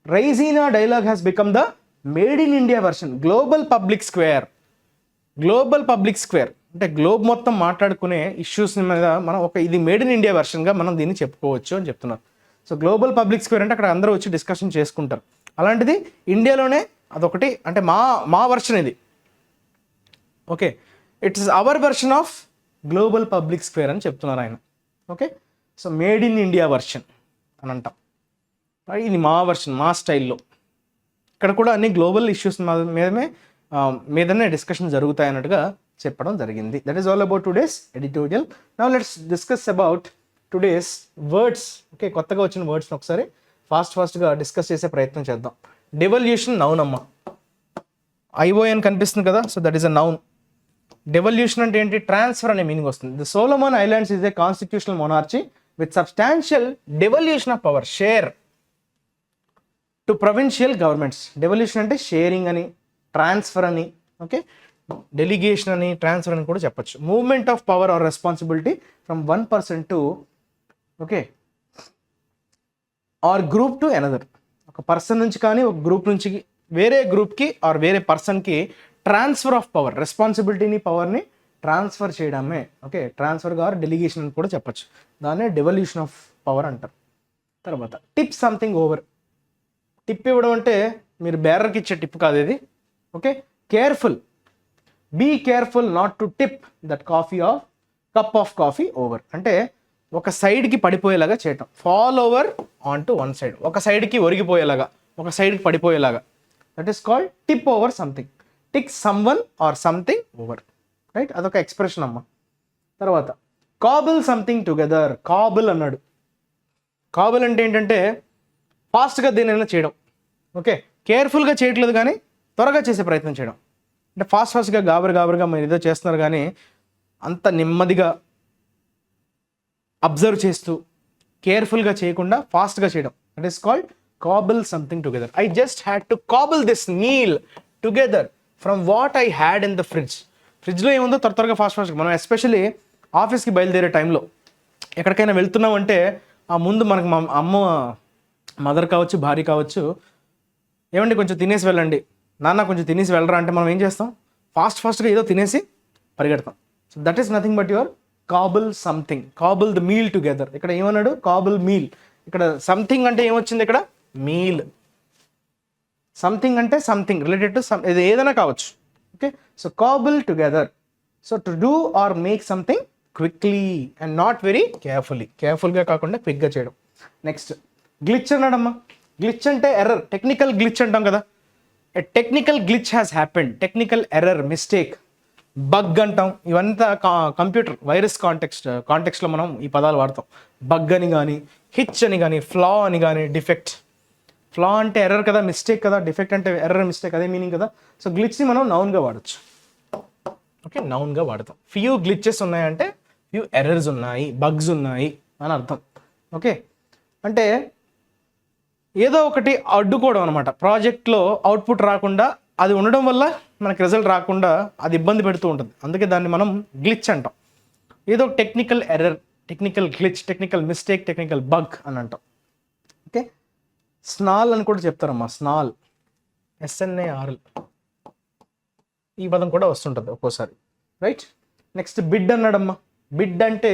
Raisina dialogue has become the made in India version global public square. Global public square అంటే గ్లోబ్ మొత్తం మాట్లాడుకునే ఇష్యూస్ మీద మనం ఇది మేడ్ ఇన్ ఇండియా వర్షన్గా మనం దీన్ని చెప్పుకోవచ్చు అని చెప్తున్నారు. సో గ్లోబల్ పబ్లిక్ స్క్వేర్ అంటే అక్కడ అందరూ వచ్చి డిస్కషన్ చేసుకుంటారు. అలాంటిది ఇండియాలోనే అదొకటి, అంటే మా వర్షన్ ఇది, okay. It's our version of global public square అని చెప్తున్నారు ఆయన, okay. So made in India version అని అంటాం, ఇది మా వర్షన్, మా స్టైల్లో. ఇక్కడ కూడా అన్ని గ్లోబల్ ఇష్యూస్ మీదనే డిస్కషన్ జరుగుతాయి అన్నట్టుగా చెప్పడం జరిగింది. That is all about today's editorial. Now let's discuss about today's words, okay. కొత్తగా వచ్చిన వర్డ్స్ని ఒకసారి ఫాస్ట్గా డిస్కస్ చేసే ప్రయత్నం చేద్దాం. డెవల్యూషన్ నౌన్ అమ్మ, ఐఓఎన్ కనిపిస్తుంది కదా, so that is a noun. Devolution అంటే ఏంటి, ట్రాన్స్ఫర్ అనే మీనింగ్ వస్తుంది. The Solomon Islands is a constitutional monarchy with substantial devolution of power, share to provincial governments. Devolution అంటే షేరింగ్ అని, ట్రాన్స్ఫర్ అని, ఓకే, డెలిగేషన్ అని, ట్రాన్స్ఫర్ అని కూడా చెప్పచ్చు. Movement of power or responsibility from one person to, okay, or group to another. ఒక person నుంచి కానీ ఒక గ్రూప్ నుంచి వేరే గ్రూప్కి ఆర్ వేరే పర్సన్కి ట్రాన్స్ఫర్ ఆఫ్ పవర్, రెస్పాన్సిబిలిటీని, పవర్ని ట్రాన్స్ఫర్ చేయడమే, ఓకే. ట్రాన్స్ఫర్ ఆర్ డెలిగేషన్ అని కూడా చెప్పచ్చు. దాన్నే డెవల్యూషన్ ఆఫ్ పవర్ అంటారు. తర్వాత టిప్ సంథింగ్ ఓవర్. టిప్ ఇవ్వడం అంటే మీరు బేరర్కి ఇచ్చే టిప్ కాదు ఇది, okay. Careful, be careful not to tip that cup of coffee over. అంటే ఒక సైడ్కి పడిపోయేలాగా చేయటం, fall over on to one side, ఒక సైడ్కి ఒరిగిపోయేలాగా, ఒక సైడ్కి పడిపోయేలాగా, that is called tip over something. Tick someone or something over, right, అదొక ఎక్స్ప్రెషన్ అమ్మ. తర్వాత కాబుల్ సంథింగ్ టుగెదర్. కాబుల్ అన్నాడు. కాబుల్ అంటే ఏంటంటే ఫాస్ట్గా దేనైనా చేయడం, ఓకే. కేర్ఫుల్గా చేయట్లేదు కానీ త్వరగా చేసే ప్రయత్నం చేయడం. అంటే ఫాస్ట్గా గాబరుగా మీరు ఏదో చేస్తున్నారు కానీ అంత నెమ్మదిగా అబ్జర్వ్ చేస్తూ కేర్ఫుల్గా చేయకుండా ఫాస్ట్గా చేయడం, that is called Kabul something together. I just had to Kabul this meal together from what I had in the fridge. ఫ్రిడ్జ్లో ఏముందో త్వరగా ఫాస్ట్గా మనం ఎస్పెషల్లీ ఆఫీస్కి బయలుదేరే టైంలో ఎక్కడికైనా వెళ్తున్నామంటే ఆ ముందు మనకు మా అమ్మ మదర్ కావచ్చు, భార్య కావచ్చు, ఏమండి కొంచెం తినేసి వెళ్ళండి, నాన్న కొంచెం తినేసి వెళ్ళరా అంటే మనం ఏం చేస్తాం, ఫాస్ట్గా ఏదో తినేసి పరిగెడతాం. So that is nothing but your cobble something, cobble the meal together. ఇక్కడ ఏమన్నాడు, కాబుల్ మీల్. ఇక్కడ సంథింగ్ అంటే ఏమొచ్చింది, ఇక్కడ మీల్. సంథింగ్ అంటే సంథింగ్ రిలేటెడ్ టు ఇది ఏదైనా కావచ్చు. Okay, so cobble together. So to do or make something quickly and not very కేర్ఫుల్గా కాకుండా క్విక్గా చేయడం. నెక్స్ట్ గ్లిచ్ అన్నాడమ్మా. గ్లిచ్ అంటే ఎర్రర్, టెక్నికల్ గ్లిచ్ అంటాం కదా. A technical glitch has happened, technical error, mistake, bug అంటాం. ఇవంతా కంప్యూటర్ వైరస్ కాంటెక్స్ట్లో మనం ఈ పదాలు వాడతాం. బగ్ అని కానీ, హిచ్ అని కానీ, ఫ్లా అని కానీ, డిఫెక్ట్. ఫ్లా అంటే ఎర్రర్ కదా, మిస్టేక్ కదా, డిఫెక్ట్ అంటే ఎర్రర్, మిస్టేక్ అదే మీనింగ్ కదా. సో గ్లిచ్ని మనం నౌన్గా వాడచ్చు. ఓకే, నౌన్గా వాడతాం. ఫ్యూ గ్లిచెస్ ఉన్నాయంటే ఫ్యూ ఎర్రర్స్ ఉన్నాయి, బగ్స్ ఉన్నాయి అని అర్థం. ఓకే, అంటే ఏదో ఒకటి అడ్డుకోవడం అనమాట. ప్రాజెక్ట్లో అవుట్పుట్ రాకుండా, అది ఉండడం వల్ల మనకి రిజల్ట్ రాకుండా అది ఇబ్బంది పెడుతూ ఉంటుంది. అందుకే దాన్ని మనం గ్లిచ్ అంటాం. ఏదో technical error, technical glitch, technical mistake, technical bug అని అంటాం. ఓకే, స్నాల్ అని కూడా చెప్తారమ్మా. స్నాల్, SNARL, ఈ పదం కూడా వస్తుంటుంది ఒక్కోసారి. రైట్, నెక్స్ట్ బిడ్ అన్నాడమ్మా. బిడ్ అంటే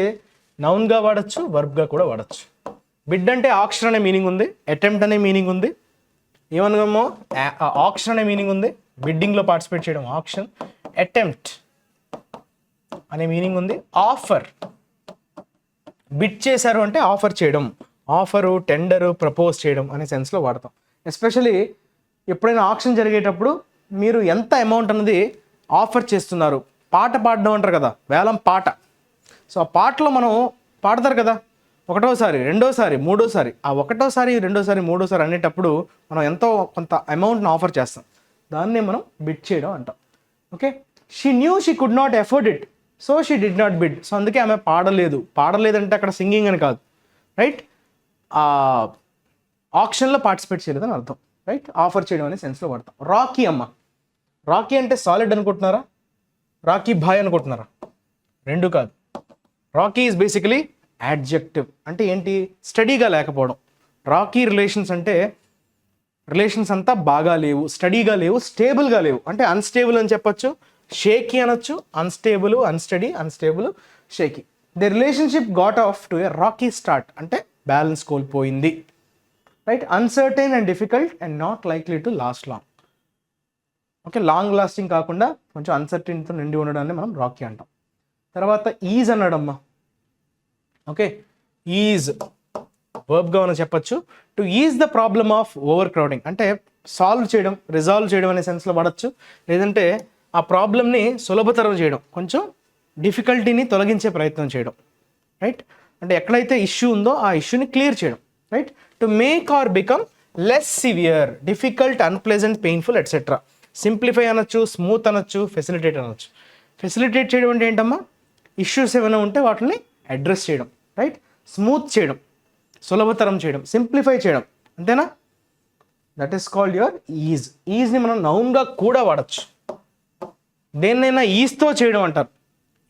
నౌన్గా వాడచ్చు, వర్బ్గా కూడా వాడచ్చు. బిడ్ అంటే ఆక్షన్ అనే మీనింగ్ ఉంది, అటెంప్ట్ అనే మీనింగ్ ఉంది. ఏమన్నామో ఆక్షన్ అనే మీనింగ్ ఉంది, బిడ్డింగ్లో పార్టిసిపేట్ చేయడం ఆక్షన్. అటెంప్ట్ అనే మీనింగ్ ఉంది. ఆఫర్, బిడ్ చేశారు అంటే ఆఫర్ చేయడం, ఆఫరు, టెండరు, ప్రపోజ్ చేయడం అనే సెన్స్లో వాడతాం. ఎస్పెషలీ ఎప్పుడైనా ఆక్షన్ జరిగేటప్పుడు మీరు ఎంత అమౌంట్ అన్నది ఆఫర్ చేస్తున్నారు. పాట పాడడం అంటారు కదా, వేలం పాట. సో ఆ పాటలో మనం పాడతారు కదా, ఒకటోసారి, రెండోసారి, మూడోసారి. ఆ ఒకటోసారి, రెండోసారి, మూడోసారి అనేటప్పుడు మనం ఎంతో కొంత అమౌంట్ని ఆఫర్ చేస్తాం. దాన్నే మనం బిడ్ చేయడం అంటాం. Okay, she knew she could not afford it, so she did not bid. So అందుకే ఆమె పాడలేదు. పాడలేదంటే అక్కడ సింగింగ్ అని కాదు, రైట్, ఆక్షన్లో పార్టిసిపేట్ చేయలేదని అర్థం. రైట్, ఆఫర్ చేయడం అనే సెన్స్లో వాడతాం. రాకీ అమ్మ. రాకీ అంటే సాలిడ్ అనుకుంటున్నారా, రాకీ భాయ్ అనుకుంటున్నారా? రెండు కాదు. Rocky is basically adjective. అంటే ఏంటి, స్టడీగా లేకపోవడం. రాకీ రిలేషన్స్ అంటే రిలేషన్స్ అంతా బాగా లేవు, స్టడీగా లేవు, స్టేబుల్గా లేవు. అంటే అన్స్టేబుల్ అని చెప్పొచ్చు, షేకీ అనొచ్చు. Unstable, unsteady, unstable, shaky. The relationship got off to A Rocky start, అంటే బ్యాలెన్స్ కోల్పోయింది. Right, uncertain and difficult and not likely to last long. Okay, long lasting కాకుండా కొంచెం అన్సర్టైన్తో నిండి ఉండడాన్ని మనం రాకీ అంటాం. తర్వాత ఈజ్ అన్నాడమ్మా. ఓకే, ఈజ్ వర్బ్గా మనం చెప్పచ్చు. To is the problem of over crowding, అంటే సాల్వ్ చేయడం, రిజాల్వ్ చేయడం అనే సెన్స్లో వాడచ్చు. లేదంటే ఆ ప్రాబ్లమ్ని సులభతరం చేయడం, కొంచెం డిఫికల్టీని తొలగించే ప్రయత్నం చేయడం. రైట్, అంటే ఎక్కడైతే ఇష్యూ ఉందో ఆ ఇష్యూని క్లియర్ చేయడం. Right, to make or become less severe, difficult, unpleasant, painful, etcetera. Simplify అనొచ్చు, స్మూత్ అనొచ్చు, ఫెసిలిటేట్ అనొచ్చు. ఫెసిలిటేట్ చేయడం అంటే ఏంటమ్మా, ఇష్యూస్ ఏమైనా ఉంటే వాటిని అడ్రస్ చేయడం. రైట్, స్మూత్ చేయడం, సులభతరం చేయడం, సింప్లిఫై చేయడం, అంతేనా? That is called your ease. ఈజ్ని మనం నౌన్గా కూడా వాడచ్చు. దేన్నైనా ఈజ్తో చేయడం అంటారు.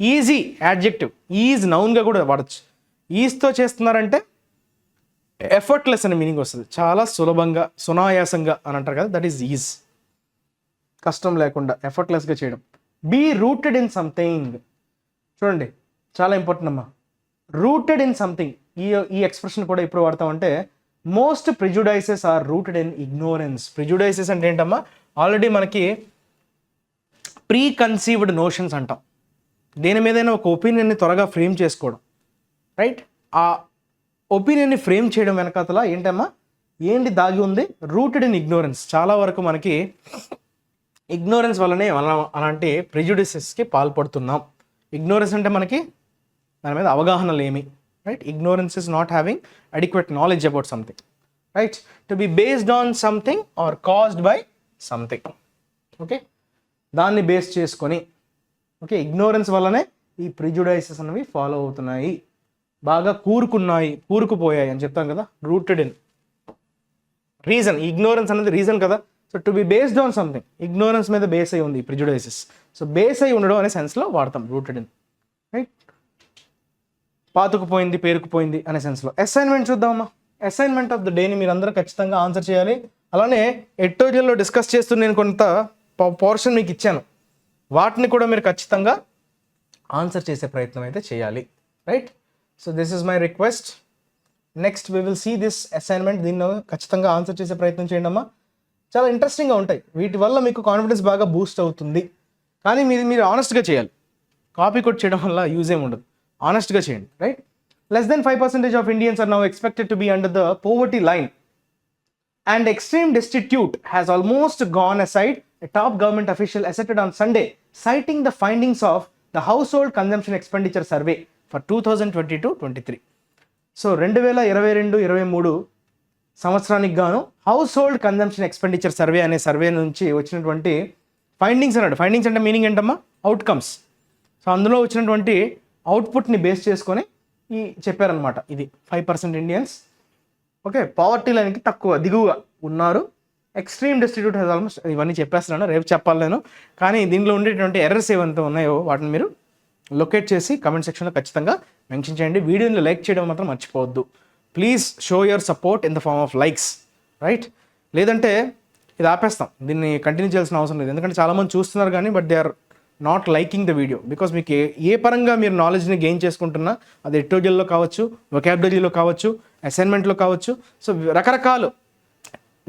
ఈజీ యాడ్జెక్టివ్, ఈజ్ నౌన్గా కూడా వాడచ్చు. ఈజ్తో చేస్తున్నారంటే ఎఫర్ట్లెస్ అనే మీనింగ్ వస్తుంది. చాలా సులభంగా, సునాయాసంగా అని అంటారు కదా, దట్ ఈస్ ఈజ్. కష్టం లేకుండా, ఎఫర్ట్లెస్గా చేయడం. Be rooted in something. చూడండి, చాలా ఇంపార్టెంట్ అమ్మా. రూటెడ్ ఇన్ సంథింగ్, ఈ ఎక్స్ప్రెషన్ కూడా ఇప్పుడు వాడతామంటే most prejudices are rooted in ignorance. Prejudices అంటే ఏంటమ్మా, ఆల్రెడీ మనకి ప్రీ కన్సీవ్డ్ నోషన్స్ అంటాం. దేని మీదైనా ఒక ఒపీనియన్ని త్వరగా ఫ్రేమ్ చేసుకోవడం. రైట్, ఆ ఒపీనియన్ని ఫ్రేమ్ చేయడం వెనకాతల ఏంటమ్మా, ఏంటి దాగి ఉంది, రూటెడ్ ఇన్ ఇగ్నోరెన్స్. చాలా వరకు మనకి ఇగ్నోరెన్స్ వల్లనే అలాంటి ప్రిజుడిసెస్కి పాల్పడుతున్నాం. ఇగ్నోరెన్స్ అంటే మనకి దాని మీద అవగాహన లేమి. Right, ignorance is not having adequate knowledge about something. Right, to be based on something or caused by something. Okay, దాన్ని బేస్ చేసుకొని, ఓకే, ఇగ్నోరెన్స్ వల్లనే ఈ ప్రిజుడైసెస్ అనేవి ఫాలో అవుతున్నాయి, బాగా కూరుకుపోయాయి అని చెప్తాం కదా. రూటెడ్ ఇన్ రీజన్, ఇగ్నోరెన్స్ అనేది రీజన్ కదా. So to be based on something, ignorance మీద బేస్ అయి ఉంది ప్రిజుడైసెస్. సో బేస్ అయి ఉండడం అనే సెన్స్లో వాడతాం రూటెడ్ ఇన్, రైట్. పాతుకుపోయింది, పేరుకుపోయింది అనే సెన్స్లో. అసైన్మెంట్ చూద్దామమ్మా. అసైన్మెంట్ ఆఫ్ ద డేని మీరు అందరూ ఖచ్చితంగా ఆన్సర్ చేయాలి. అలానే ఎట్టోజల్లో డిస్కస్ చేస్తూ నేను కొంత పోర్షన్ మీకు ఇచ్చాను, వాటిని కూడా మీరు ఖచ్చితంగా ఆన్సర్ చేసే ప్రయత్నం అయితే చేయాలి, right. So this is my request. Next we will see this assignment. దీన్ని ఖచ్చితంగా ఆన్సర్ చేసే ప్రయత్నం చేయండి అమ్మా. చాలా ఇంట్రెస్టింగ్గా ఉంటాయి, వీటి వల్ల మీకు కాన్ఫిడెన్స్ బాగా బూస్ట్ అవుతుంది. కానీ మీరు ఆనెస్ట్గా చేయాలి, కాపీ కొట్ చేయడం వల్ల యూజ్ ఏమి ఉండదు. ఆనెస్ట్గా చేయండి, right. Less than 5% of Indians are now expected to be under the poverty line, and extreme destitute has almost gone aside, a top government official asserted on Sunday, citing the findings of the Household Consumption Expenditure Survey for 2022-23. So 2022-23 సంవత్సరానికి గాను house hold consumption expenditure survey అనే survey నుంచి వచ్చినటువంటి findings అన్నాడు. Findings అంటే meaning ఏంటమ్మా? Outcomes. So అందులో వచ్చినటువంటి అవుట్పుట్ని బేస్ చేసుకొని ఈ చెప్పారనమాట. ఇది 5% ఇండియన్స్ ఓకే పావర్టీ లైన్కి దిగువగా ఉన్నారు. ఎక్స్ట్రీమ్ డెస్టిట్యూట్ హెస్ ఆల్మోస్ట్, ఇవన్నీ చెప్పేస్తున్నాను, రేపు చెప్పాలి నేను. కానీ దీనిలో ఉండేటువంటి ఎర్రర్స్ ఏవైతే ఉన్నాయో వాటిని మీరు లొకేట్ చేసి కమెంట్ సెక్షన్లో ఖచ్చితంగా మెన్షన్ చేయండి. వీడియోని లైక్ చేయడం మాత్రం మర్చిపోవద్దు. Please show your support in the form of likes, right. లేదంటే ఇది ఆపేస్తాం, దీన్ని కంటిన్యూ చేయాల్సిన అవసరం లేదు. ఎందుకంటే చాలామంది చూస్తున్నారు కానీ but they are not liking the video. Because మీకు ఏ పరంగా మీరు నాలెడ్జ్ని గెయిన్ చేసుకుంటున్నా, అది ఎట్టోజల్లో కావచ్చు, వొకాబులరీలో కావచ్చు, అసైన్మెంట్లో కావచ్చు. సో రకరకాలు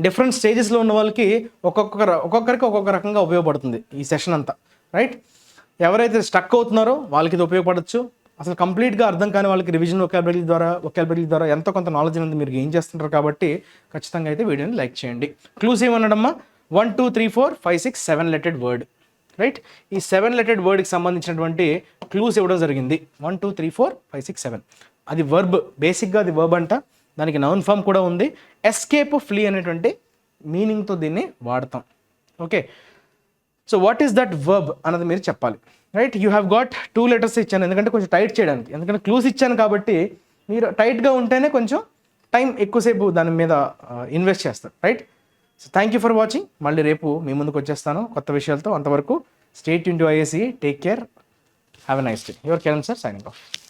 డిఫరెంట్ స్టేజెస్లో ఉన్న వాళ్ళకి ఒక్కొక్కరికి ఒక్కొక్క రకంగా ఉపయోగపడుతుంది ఈ సెషన్ అంతా, రైట్. ఎవరైతే స్టక్ అవుతున్నారో వాళ్ళకి ఇది ఉపయోగపడవచ్చు. అసలు కంప్లీట్గా అర్థం కాని వాళ్ళకి రివిజన్ వొకాబులరీ ద్వారా ఎంతో కొంత నాలెడ్జ్ అనేది మీరు గెయిన్ చేస్తుంటారు. కాబట్టి ఖచ్చితంగా అయితే వీడియోని లైక్ చేయండి. క్లూస్ ఏమన్నాడమ్మా? 1 2 3 4 5 6 7 లెటెడ్ వర్డ్, రైట్. ఈ 7 లెటెడ్ వర్డ్కి సంబంధించినటువంటి క్లూస్ ఇవ్వడం జరిగింది. 1 2 3 4 5 6 7. అది వర్బ్, బేసిక్గా అది వర్బ్ అంట. దానికి నౌన్ ఫామ్ కూడా ఉంది. ఎస్కేప్, ఫ్లీ అనేటువంటి మీనింగ్తో దీన్ని వాడతాం, okay. So what is that verb అన్నది మీరు చెప్పాలి, right. You have got 2 letters ఇచ్చాను, ఎందుకంటే కొంచెం టైట్ చేయడానికి. ఎందుకంటే క్లూస్ ఇచ్చాను కాబట్టి మీరు టైట్గా ఉంటేనే కొంచెం టైం ఎక్కువసేపు దాని మీద ఇన్వెస్ట్ చేస్తారు, right. So thank you for watching. మళ్ళీ రేపు మీ ముందుకు వచ్చేస్తాను కొత్త విషయాలతో. అంతవరకు stay tune to IACE. Take care, have a nice day. Your Kiran sir signing off.